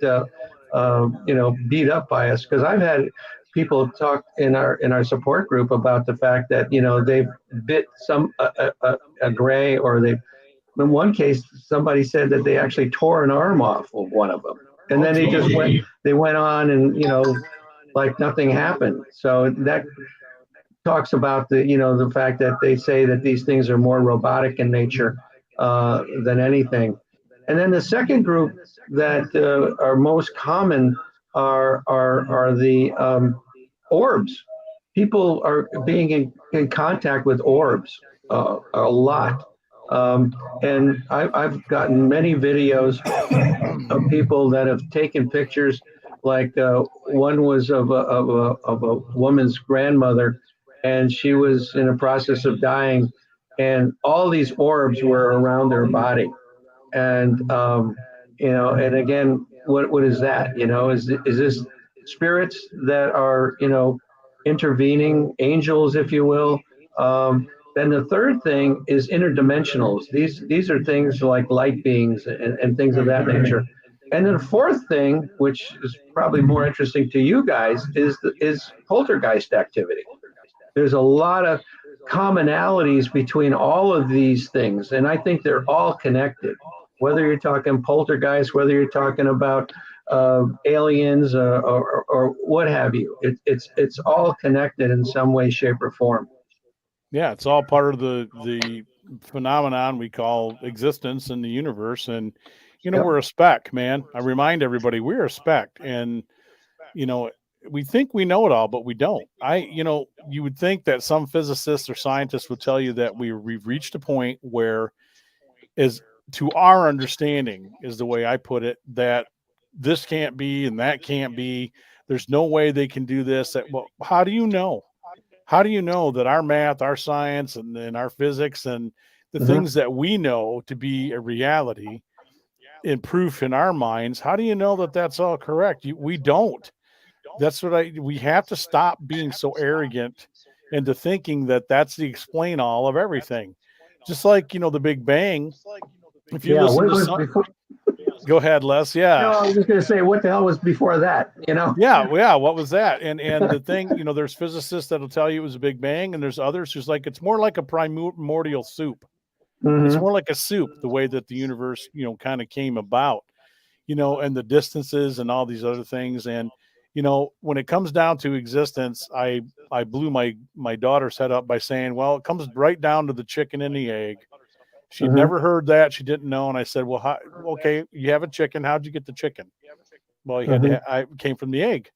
beat up by us. Because I've had people talk in our support group about the fact that they've bit a gray, or they, in one case, somebody said that they actually tore an arm off of one of them, and then they went on, and like nothing happened. So that talks about the fact that they say that these things are more robotic in nature than anything. And then the second group that are most common are the orbs. People are being in contact with orbs a lot. And I've gotten many videos of people that have taken pictures. Like one was of a woman's grandmother, and she was in the process of dying, and all these orbs were around her body. And and again, what is that? Is this spirits that are intervening, angels, if you will? Then the third thing is interdimensionals. These are things like light beings and things of that nature. And then the fourth thing, which is probably more interesting to you guys, is poltergeist activity. There's a lot of commonalities between all of these things, and I think they're all connected. Whether you're talking poltergeist, whether you're talking about aliens, or what have you, it's all connected in some way, shape, or form. Yeah, it's all part of the phenomenon we call existence in the universe. And Yep. we're a speck, man. I remind everybody we're a speck, and we think we know it all, but we don't. You would think that some physicists or scientists would tell you that we've reached a point where, is to our understanding, is the way I put it, that this can't be and that can't be. There's no way they can do this. Well, how do you know? How do you know that our math, our science, and our physics, and the things that we know to be a reality in proof in our minds, how do you know that that's all correct? We don't. That's we have to stop being so arrogant into thinking that that's the explain all of everything. Just like, the Big Bang. If you listen to some, go ahead, Les. Yeah. No, I was just going to say, what the hell was before that? Yeah. What was that? And the thing, there's physicists that'll tell you it was a Big Bang, and there's others who's like, it's more like a primordial soup. It's more like a soup, the way that the universe, kind of came about, and the distances and all these other things. And, when it comes down to existence, I blew my daughter's head up by saying, well, it comes right down to the chicken and the egg. She'd never heard that. She didn't know. And I said, well, okay, you have a chicken. How'd you get the chicken? Well, you had I came from the egg.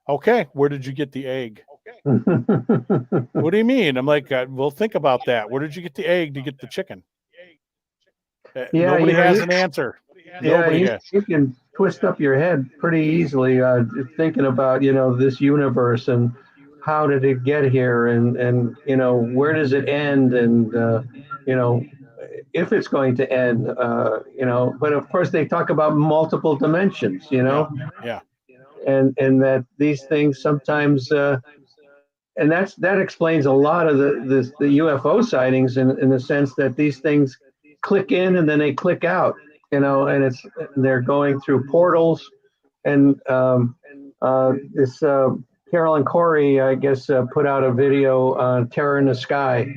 Okay. Where did you get the egg? What do you mean? I'm like, well, think about that. Where did you get the egg to get the chicken? Nobody has an answer. Nobody has. You can twist up your head pretty easily thinking about, this universe and how did it get here, and where does it end, and if it's going to end, but of course they talk about multiple dimensions, Yeah. and that these things sometimes, and that explains a lot of the UFO sightings in the sense that these things click in and then they click out, and they're going through portals, and this Carolyn Corey, I guess, put out a video on Terror in the Sky,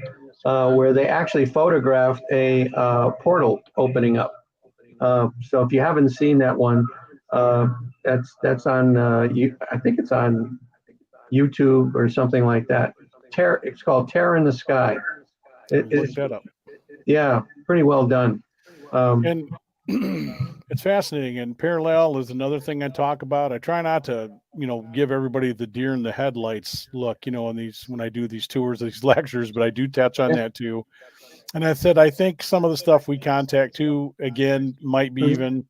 where they actually photographed a portal opening up. So if you haven't seen that one, that's on I think it's on YouTube or something like that. It's called Terror in the Sky. Look that up. Yeah, pretty well done. And it's fascinating. And parallel is another thing I talk about. I try not to, give everybody the deer in the headlights look, in these, when I do these tours, these lectures, but I do touch on that too. And I said, I think some of the stuff we contact too, again, might be even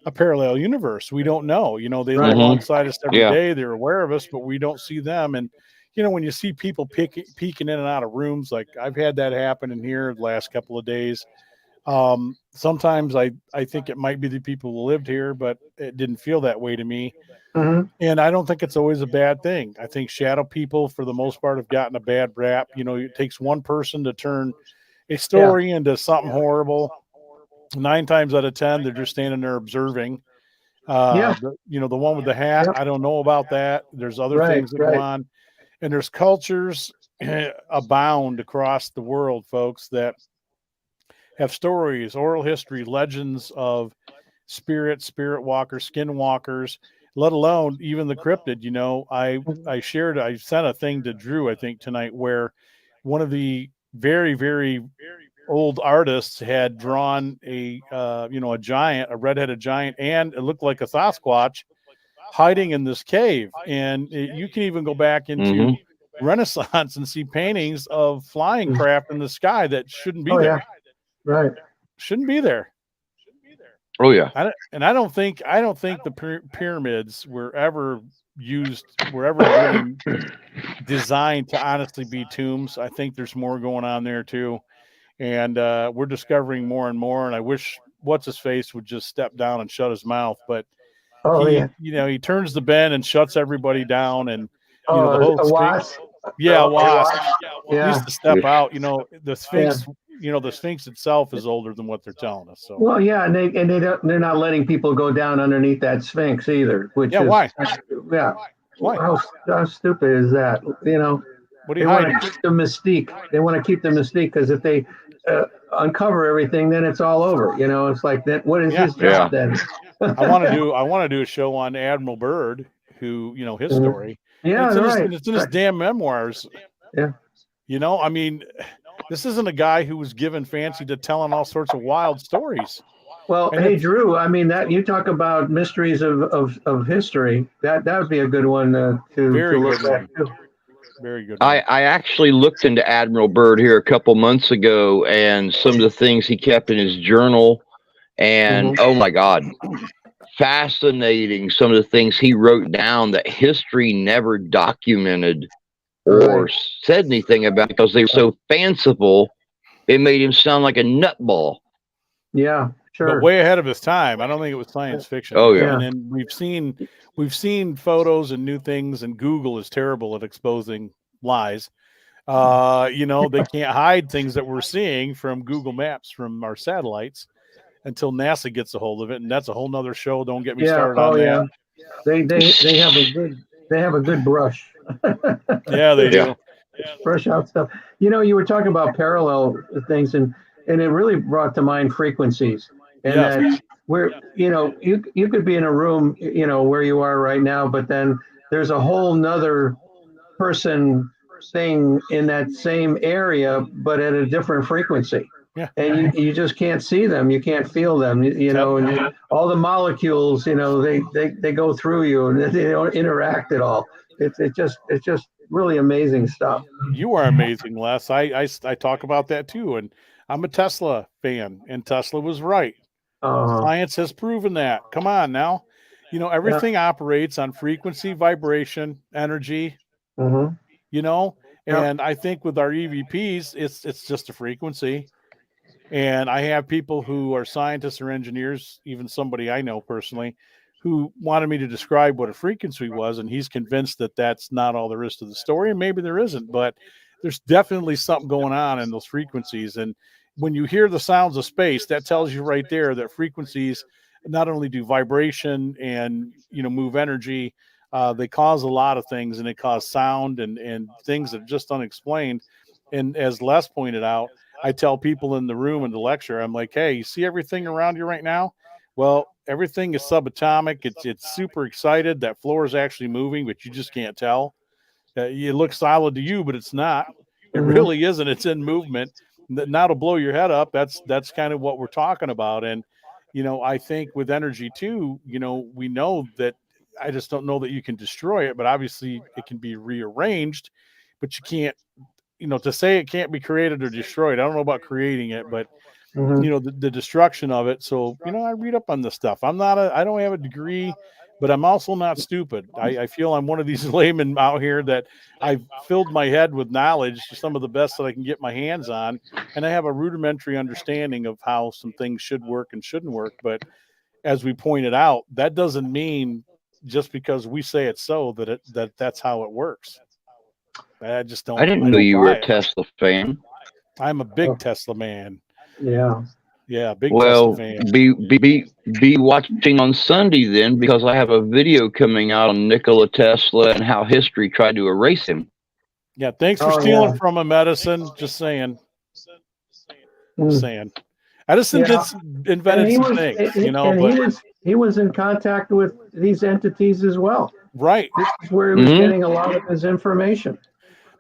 a parallel universe. We don't know, they live alongside us every day. They're aware of us, but we don't see them. And, when you see people peeking in and out of rooms, like I've had that happen in here the last couple of days. Sometimes I think it might be the people who lived here, but it didn't feel that way to me. And I don't think it's always a bad thing. I think shadow people, for the most part, have gotten a bad rap. It takes one person to turn a story into something horrible. 9 times out of 10, they're just standing there observing. Yeah. The one with the hat. Yep. I don't know about that. There's other things that go on, and there's cultures abound across the world, folks, that have stories, oral history, legends of spirit walkers, skinwalkers, let alone even the cryptid. I sent a thing to Drew, I think tonight, where one of the very, very old artists had drawn a redheaded giant, and it looked like a Sasquatch hiding in this cave. And you can even go back into Renaissance and see paintings of flying craft in the sky that shouldn't be there. Yeah. Right. Shouldn't be there. Oh yeah. I don't think the pyramids were ever really designed to honestly be tombs. I think there's more going on there too. And we're discovering more and more. And I wish what's his face would just step down and shut his mouth. But he turns the bend and shuts everybody down. And the whole wasp. Wasp. Yeah. Needs to step out. The Sphinx. The Sphinx itself is older than what they're telling us. So and they're not letting people go down underneath that Sphinx either. Which is why? Yeah. Why? How stupid is that? What are they you want hiding? to keep the mystique. They want to keep the mystique because if they uncover everything, then it's all over. It's like that. What is his job then? I want to do a show on Admiral Byrd, who his story. Yeah, it's in his damn memoirs. Yeah. This isn't a guy who was given fancy to telling all sorts of wild stories. Well, hey, Drew, that you talk about mysteries of history. That would be a good one to look at too. Very good. I actually looked into Admiral Byrd here a couple months ago, and some of the things he kept in his journal, and oh my God, fascinating. Some of the things he wrote down that history never documented or said anything about, because they were so fanciful, it made him sound like a nutball. Yeah, sure. But way ahead of his time. I don't think it was science fiction. Oh yeah. And then we've seen photos and new things, and Google is terrible at exposing lies. They can't hide things that we're seeing from Google Maps, from our satellites, until NASA gets a hold of it, and that's a whole nother show. Don't get me started on that. They have a good brush. Yeah, they do. Brush out stuff. You were talking about parallel things, and it really brought to mind frequencies. And that where you could be in a room, where you are right now, but then there's a whole nother person thing in that same area, but at a different frequency. Yeah. And you just can't see them. You can't feel them, and all the molecules, they go through you and they don't interact at all. It's just really amazing stuff. You are amazing, Les. I talk about that too. And I'm a Tesla fan, and Tesla was right. Science has proven that. Come on now. Everything operates on frequency, vibration, energy, and I think with our EVPs, it's just a frequency. And I have people who are scientists or engineers, even somebody I know personally, who wanted me to describe what a frequency was, and he's convinced that that's not all there is to the story, and maybe there isn't, but there's definitely something going on in those frequencies. And when you hear the sounds of space, that tells you right there that frequencies not only do vibration and move energy, they cause a lot of things, and they cause sound and things that are just unexplained. And as Les pointed out, I tell people in the room in the lecture, I'm like, hey, you see everything around you right now? Well, everything is subatomic. It's super excited. That floor is actually moving, but you just can't tell. It looks solid to you, but it's not. It really isn't. It's in movement. Now to blow your head up, that's kind of what we're talking about. And, I think with energy too, we know that, I just don't know that you can destroy it, but obviously it can be rearranged, but you can't, to say it can't be created or destroyed. I don't know about creating it, but the destruction of it. So, I read up on this stuff. I don't have a degree, but I'm also not stupid. I feel I'm one of these laymen out here that I've filled my head with knowledge, some of the best that I can get my hands on. And I have a rudimentary understanding of how some things should work and shouldn't work. But as we pointed out, that doesn't mean just because we say it's so that's how it works. I just don't. I didn't know you were a Tesla fan. I'm a big Tesla man. Yeah. Yeah, big Tesla Well, fan. be watching on Sunday then, because I have a video coming out on Nikola Tesla and how history tried to erase him. Yeah, thanks for Oh, stealing yeah. from him, Edison. Just saying. Mm. Saying. Edison Yeah. invented And he some was, things, he was in contact with these entities as well. right. This is where he was Mhm. getting a lot of his information.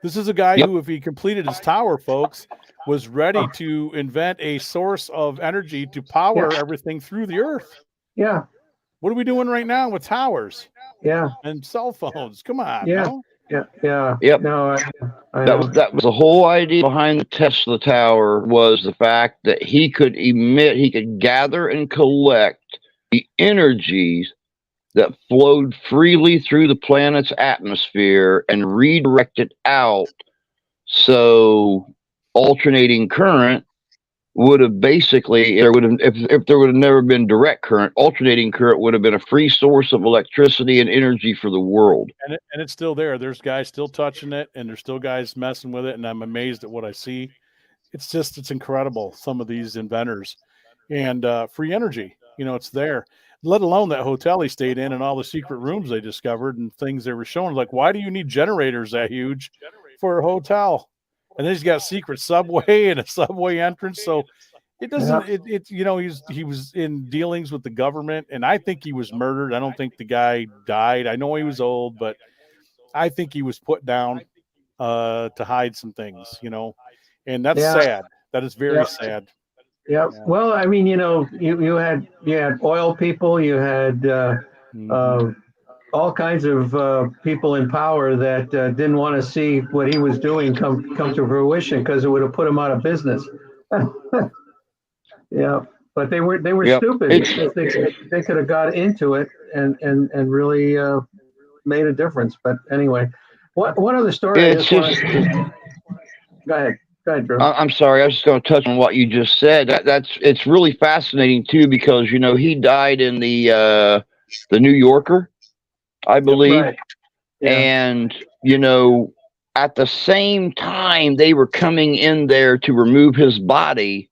This is a guy Yep. who, if he completed his tower, folks, was ready to invent a source of energy to power everything through the earth. Yeah. What are we doing right now with towers Yeah. and cell phones? Come on, Yeah. no? Yeah. Yep. No, I That know. was the whole idea behind the Tesla Tower, was the fact that he could gather and collect the energies that flowed freely through the planet's atmosphere and redirect it out. So alternating current would have basically, if there would have never been direct current, alternating current would have been a free source of electricity and energy for the world. And it's still there. There's guys still touching it, and there's still guys messing with it, and I'm amazed at what I see. It's incredible, some of these inventors. And free energy, it's there. Let alone that hotel he stayed in and all the secret rooms they discovered and things they were showing. Like, why do you need generators that huge for a hotel? And then he's got a secret subway and a subway entrance. So it doesn't. He was in dealings with the government, and I think he was murdered. I don't think the guy died. I know he was old, but I think he was put down to hide some things. And that's sad. That is very sad. Yeah. Well, I mean, you had oil people, you had all kinds of people in power that didn't want to see what he was doing come to fruition because it would have put him out of business. Yeah, but they were Yep. stupid. They could have got into it and really made a difference. But anyway, one other story I just wanted to go ahead. Go ahead, Drew. I'm sorry. I was just going to touch on what you just said. It's really fascinating too, because he died in the New Yorker, I believe, Right. Yeah. and at the same time they were coming in there to remove his body,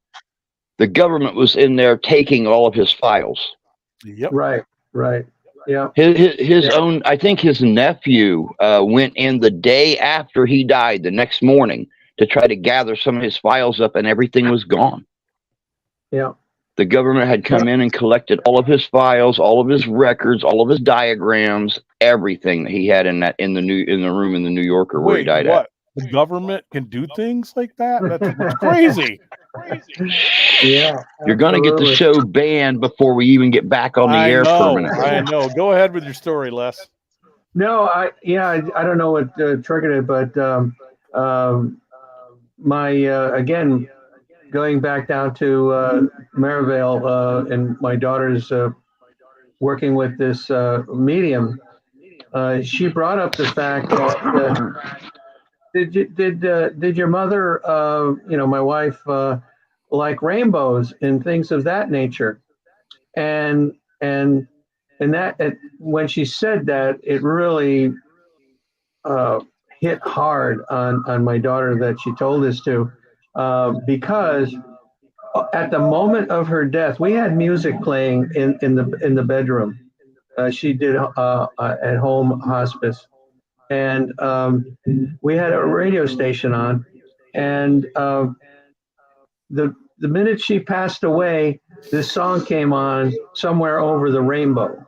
the government was in there taking all of his files. Yep. Right. Yeah. His own, I think his nephew went in the day after he died, the next morning, to try to gather some of his files up, and everything was gone. Yeah. The government had come in and collected all of his files, all of his records, all of his diagrams, everything that he had in the room in the New Yorker where he died at. The government can do things like that? That's crazy. Yeah. You're going to get the show banned before we even get back on the air permanently. I know. Go ahead with your story, Les. No, I don't know what triggered it, but my again, going back down to Maryvale and my daughter's working with this medium, she brought up the fact that did your mother, my wife, like rainbows and things of that nature, and that when she said that, it really hit hard on my daughter that she told us to, because at the moment of her death, we had music playing in the bedroom. She did at home hospice, and we had a radio station on, and the minute she passed away, this song came on, Somewhere Over the Rainbow.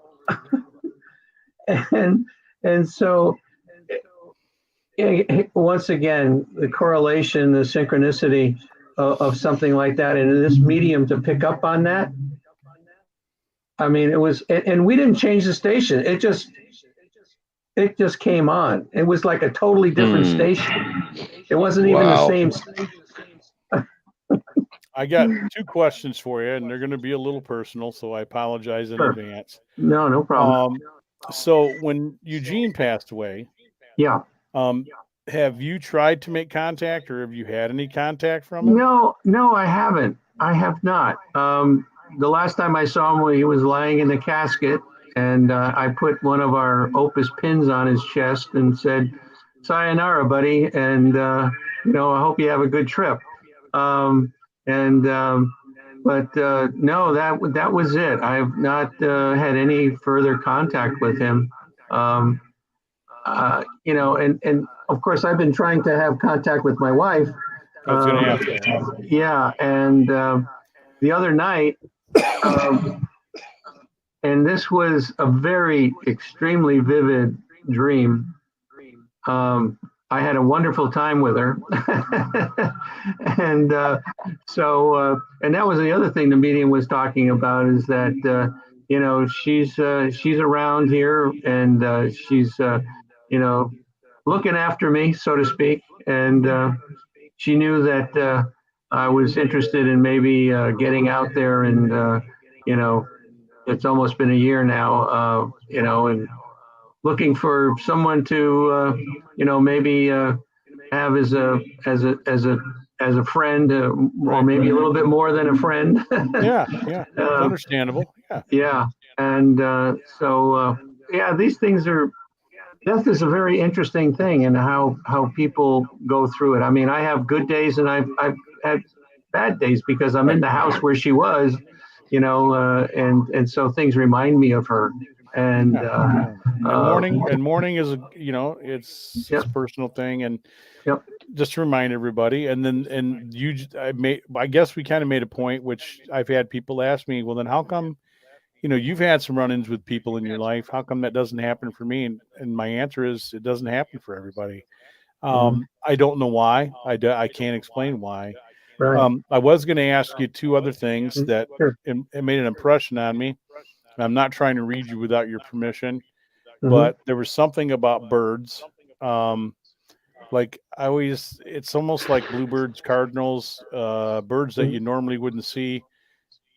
and so once again, the correlation, the synchronicity of something like that, and this medium to pick up on that. I mean, it was, and we didn't change the station. It just came on. It was like a totally different station. It wasn't even the same station. I got two questions for you, and they're going to be a little personal, so I apologize in advance. No problem. So when Eugene passed away, yeah. Have you tried to make contact, or have you had any contact from him? No, I haven't. I have not. The last time I saw him, he was lying in the casket, and I put one of our OPUS pins on his chest and said, "Sayonara, buddy," and I hope you have a good trip. When but no, that was it. I've not had any further contact with him. And of course, I've been trying to have contact with my wife. I was going to ask that. Yeah, and the other night, and this was a very extremely vivid dream. I had a wonderful time with her, and and that was the other thing the medium was talking about, is that she's around here, and she's looking after me, so to speak, and she knew that I was interested in maybe getting out there, and it's almost been a year now, and looking for someone to maybe have as a friend, or maybe a little bit more than a friend. Yeah, it's understandable. Yeah, and these things are. Death is a very interesting thing, and how people go through it. I mean, I have good days, and I've had bad days because I'm in the house where she was, and so things remind me of her. And mourning is it's a personal thing, and just to remind everybody. And then I guess we kind of made a point, which I've had people ask me, well, then how come? You've had some run-ins with people in your life. How come that doesn't happen for me? And my answer is, it doesn't happen for everybody. I don't know why. I can't explain why. Right. I was going to ask you two other things that it made an impression on me. I'm not trying to read you without your permission, but there was something about birds. Like it's almost like bluebirds, cardinals, birds that you normally wouldn't see.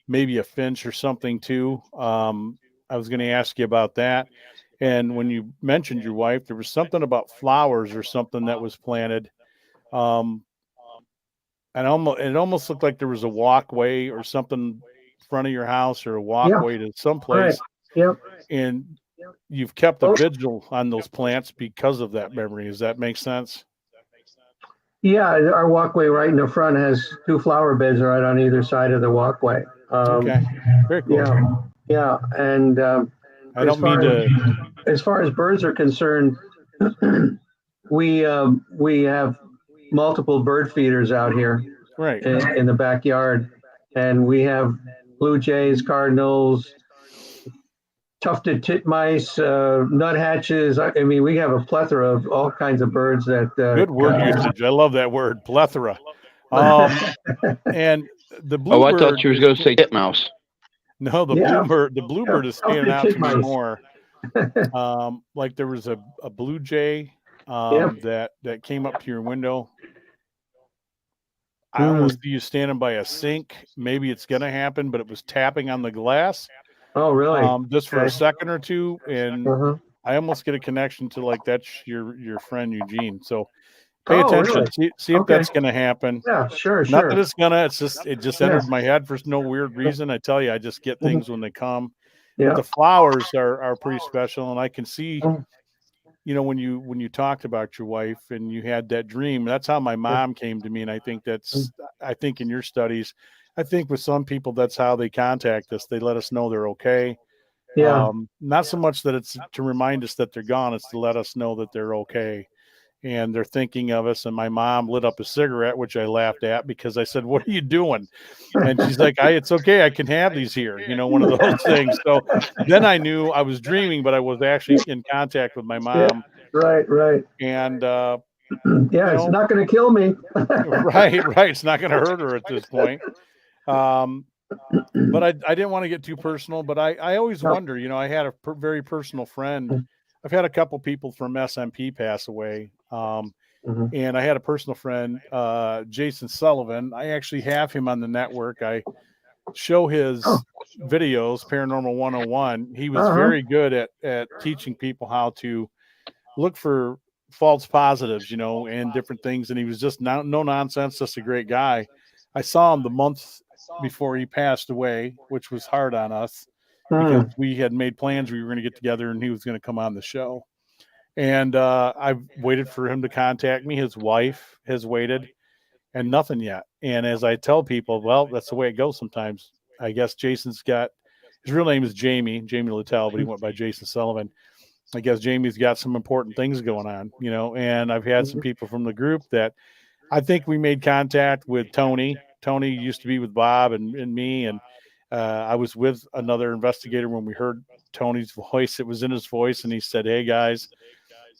Maybe a finch or something too. I was going to ask you about that. And when you mentioned your wife, there was something about flowers or something that was planted. And it almost looked like there was a walkway or something in front of your house, or a walkway to someplace. Right. Yep. And you've kept a vigil on those plants because of that memory. Does that make sense? Yeah, our walkway right in the front has 2 flower beds right on either side of the walkway. Okay, very cool. Yeah, and I don't mean to. As far as birds are concerned, we have multiple bird feeders out here, right, in the backyard, and we have blue jays, cardinals, tufted titmice, nuthatches. I mean, we have a plethora of all kinds of birds that. Good word usage. I love that word, plethora. And the bluebird. Oh, I thought you was going to say titmouse. No, the bluebird is standing out to me more. Like there was a blue jay that came up to your window. I almost see you standing by a sink. Maybe it's going to happen, but it was tapping on the glass. Oh, really? Just for a second or two, and I almost get a connection to like that's your friend Eugene. So pay attention. Really? See if that's going to happen. Yeah, sure. Not that it's gonna. It's just it just entered my head for no weird reason. I tell you, I just get things when they come. Yeah. But the flowers are pretty special, and I can see. When you talked about your wife and you had that dream, that's how my mom came to me, and I think in your studies. I think with some people, that's how they contact us. They let us know they're okay. Yeah. Not so much that it's to remind us that they're gone. It's to let us know that they're okay. And they're thinking of us. And my mom lit up a cigarette, which I laughed at because I said, "What are you doing?" And she's like, "It's okay. I can have these here." One of those things. So then I knew I was dreaming, but I was actually in contact with my mom. Yeah, right. And it's not going to kill me. right. It's not going to hurt her at this point. But I didn't want to get too personal, but I always wonder, I had a very personal friend. I've had a couple people from SMP pass away. And I had a personal friend, Jason Sullivan. I actually have him on the network. I show his videos, Paranormal 101. He was very good at teaching people how to look for false positives, and different things. And he was just no nonsense, just a great guy. I saw him the month before he passed away, which was hard on us because we had made plans. We were going to get together and he was going to come on the show. And I've waited for him to contact me. His wife has waited. and nothing yet. And as I tell people, well, that's the way it goes sometimes. I guess Jason's got, his real name is Jamie Littell, but he went by Jason Sullivan. I guess Jamie's got some important things going on, and I've had some people from the group that I think we made contact with Tony. Tony used to be with Bob and me. And I was with another investigator when we heard Tony's voice. It was in his voice. And he said, hey, guys,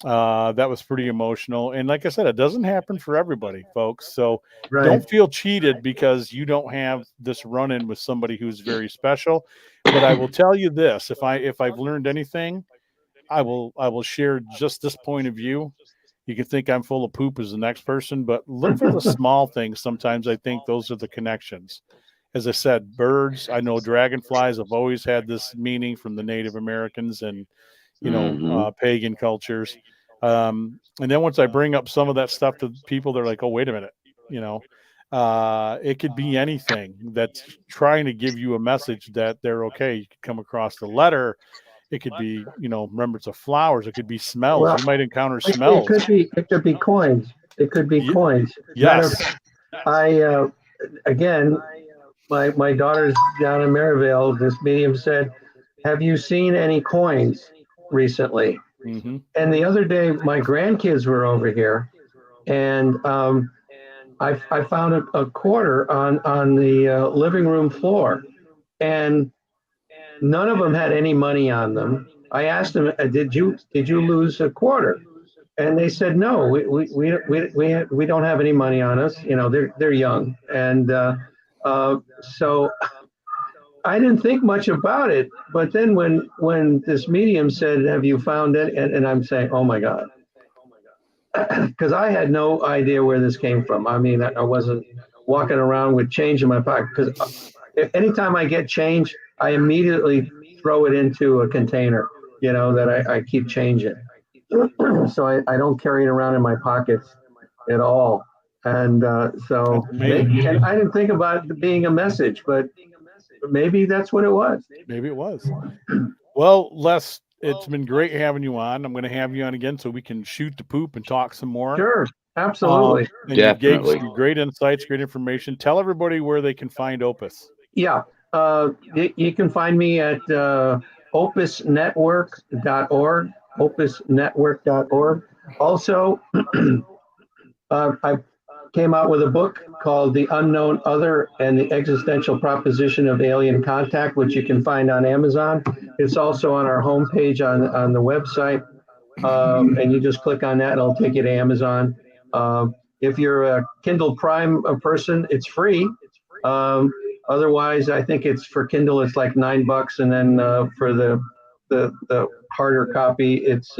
that was pretty emotional. And like I said, it doesn't happen for everybody, folks. So don't feel cheated because you don't have this run-in with somebody who's very special. But I will tell you this, if I've learned anything, I will share just this point of view. You can think I'm full of poop as the next person, but look for the small things. Sometimes I think those are the connections. As I said, birds, I know dragonflies have always had this meaning from the Native Americans and, pagan cultures. And then once I bring up some of that stuff to people, they're like, oh, wait a minute, it could be anything that's trying to give you a message that they're okay. You could come across the letter. It could be, remembrance of flowers. It could be smells. Well, you might encounter smells. It could be coins. It could be coins. Yes. Again, my daughter's down in Maryvale. This medium said, have you seen any coins recently? Mm-hmm. And the other day, my grandkids were over here, and I found a quarter on the living room floor, and none of them had any money on them. I asked them, "Did you lose a quarter?" And they said, "No, we don't have any money on us. They're young." And so I didn't think much about it. But then when this medium said, "Have you found it?" and I'm saying, "Oh my God," because I had no idea where this came from. I mean, I wasn't walking around with change in my pocket, because anytime I get change, I immediately throw it into a container, that I keep change in. So I don't carry it around in my pockets at all. And so and I didn't think about it being a message, but maybe that's what it was. Maybe it was. Well, Les, it's been great having you on. I'm going to have you on again so we can shoot the poop and talk some more. Sure, absolutely. And you gave some great insights, great information. Tell everybody where they can find Opus. Yeah, you can find me at opusnetwork.org, opusnetwork.org. Also, I came out with a book called The Unknown Other and the Existential Proposition of Alien Contact, which you can find on Amazon. It's also on our homepage on the website, and you just click on that and it'll take you to Amazon. If you're a Kindle Prime person, it's free. Otherwise, I think it's for Kindle, it's like $9, and then for the harder copy, it's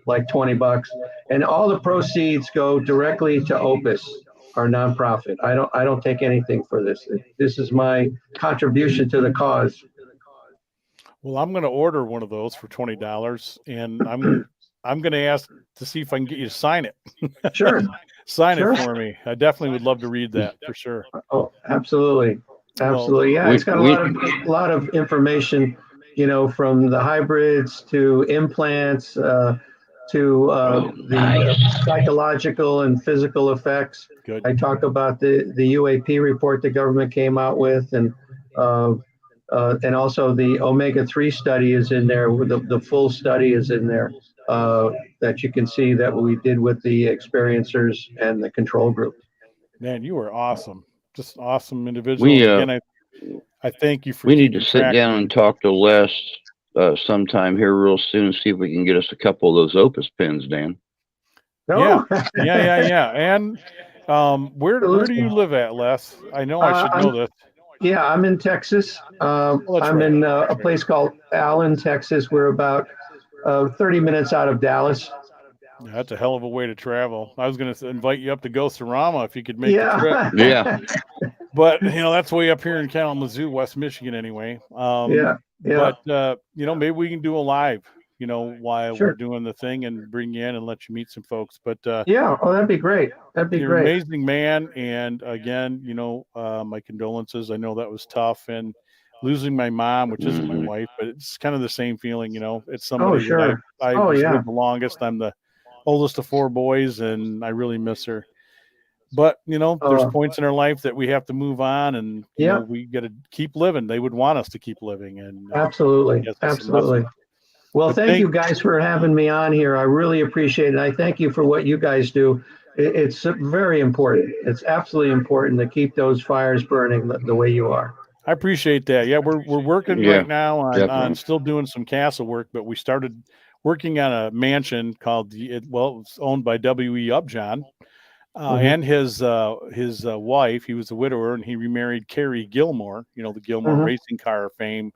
like $20. And all the proceeds go directly to Opus, our nonprofit. I don't take anything for this. This is my contribution to the cause. Well, I'm going to order one of those for $20, and I'm going to ask to see if I can get you to sign it. Sure. Sign it for me. I definitely would love to read that for sure. Oh, absolutely. Absolutely. Yeah, it's got a lot of information, from the hybrids to implants, to the psychological and physical effects. Good. I talk about the UAP report the government came out with, and also the omega-3 study is in there. The full study is in there, that you can see that we did with the experiencers and the control group. Man, you are awesome. Just awesome individual. Again, I thank you for. We need to sit down and talk to Les sometime here real soon and see if we can get us a couple of those Opus pins, Dan. Yeah. And where do you live at, Les? I know I should know this. Yeah, I'm in Texas. I'm in a place called Allen, Texas. We're about 30 minutes out of Dallas. That's a hell of a way to travel. I was going to invite you up to Ghost-orama if you could make the trip. Yeah. But, that's way up here in Kalamazoo, West Michigan anyway. Yeah. But, maybe we can do a live, while we're doing the thing and bring you in and let you meet some folks. But that'd be great. You're an amazing man. And again, my condolences. I know that was tough. And losing my mom, which isn't my wife, but it's kind of the same feeling, It's somebody that I was with the longest. I'm the oldest of 4 boys, and I really miss her. but there's points in our life that we have to move on, and Yeah. we got to keep living. They would want us to keep living, and Absolutely. yes, that's a Absolutely. message. Well, But thank you guys for having me on here. I really appreciate it. I thank you for what you guys do. It's very important. It's absolutely important to keep those fires burning the way you are. I appreciate that. Yeah, we're working Yeah, right now on definitely. still doing some castle work, but we started working on a mansion called it's owned by W.E. Upjohn. And his wife, he was a widower, and he remarried Carrie Gilmore, the Gilmore racing car family.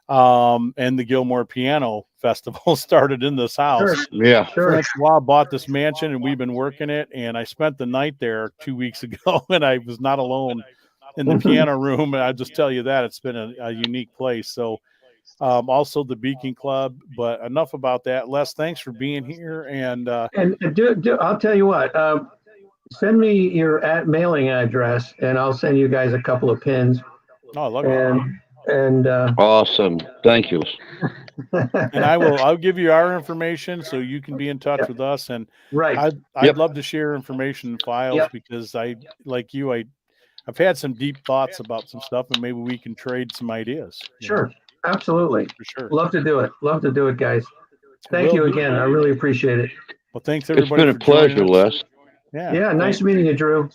And the Gilmore Piano Festival started in this house. Sure. Yeah. Sure. Francois bought this mansion, and we've been working it. And I spent the night there 2 weeks ago, and I was not alone in the piano room. And I just tell you that it's been a unique place. So, also the Beacon Club. But enough about that. Les, thanks for being here. And I'll tell you what. Send me your mailing address, and I'll send you guys a couple of pins. I love it. And Awesome. Thank you. And I'll give you our information so you can be in touch with us. And right. I'd love to share information and files because I've had some deep thoughts about some stuff, and maybe we can trade some ideas. Sure. Absolutely. For sure. Love to do it, guys. Thank you again. I really appreciate it. Well, thanks everybody. It's been a pleasure, Les. Yeah. Nice meeting you, Drew.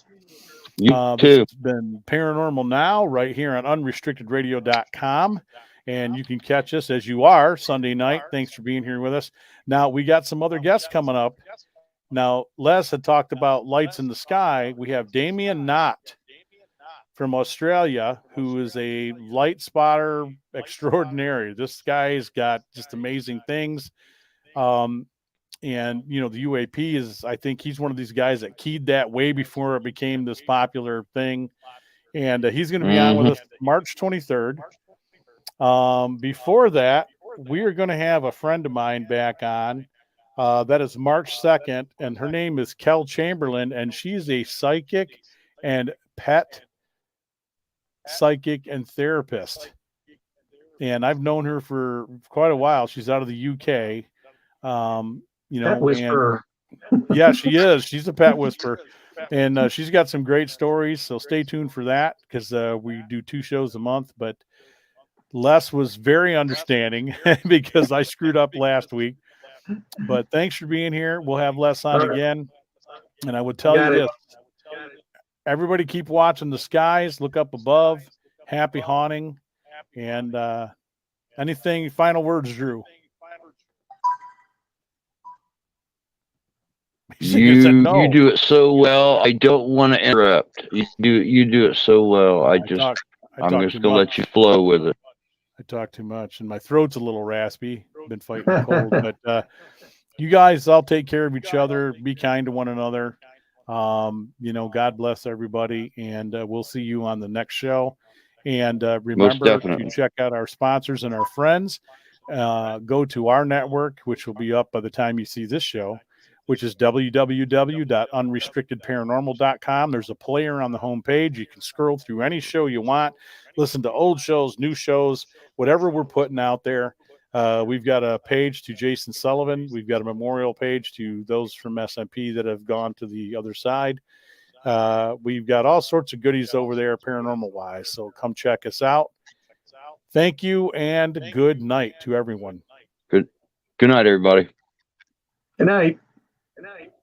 You too. This has been Paranormal Now right here on unrestrictedradio.com. And you can catch us as you are Sunday night. Thanks for being here with us. Now, we got some other guests coming up. Now, Les had talked about lights in the sky. We have Damien Knott from Australia, who is a light spotter extraordinary. This guy's got just amazing things. And, the UAP is, I think he's one of these guys that keyed that way before it became this popular thing. And he's going to be on with us March 23rd. Before that, we are going to have a friend of mine back on. That is March 2nd. And her name is Kel Chamberlain. And she's a psychic and pet psychic and therapist. And I've known her for quite a while. She's out of the UK. Pet whisperer. Yeah, she is. She's a pet whisperer, and she's got some great stories. So stay tuned for that because we do 2 shows a month. But Les was very understanding because I screwed up last week. But thanks for being here. We'll have Les on again, and I would tell you this: everybody keep watching the skies. Look up above. Happy haunting, and anything final words, Drew? You do it so well. I don't want to interrupt. You do it so well. I'm just going to let you flow with it. I talk too much, and my throat's a little raspy. Been fighting a cold, but you guys all take care of each other. Be kind to one another. God bless everybody, and we'll see you on the next show. And remember to check out our sponsors and our friends. Go to our network, which will be up by the time you see this show, which is www.unrestrictedparanormal.com. There's a player on the homepage. You can scroll through any show you want, listen to old shows, new shows, whatever we're putting out there. We've got a page to Jason Sullivan. We've got a memorial page to those from SMP that have gone to the other side. We've got all sorts of goodies over there paranormal-wise, so come check us out. Thank you, and good night to everyone. Good night, everybody. Good night. Good night.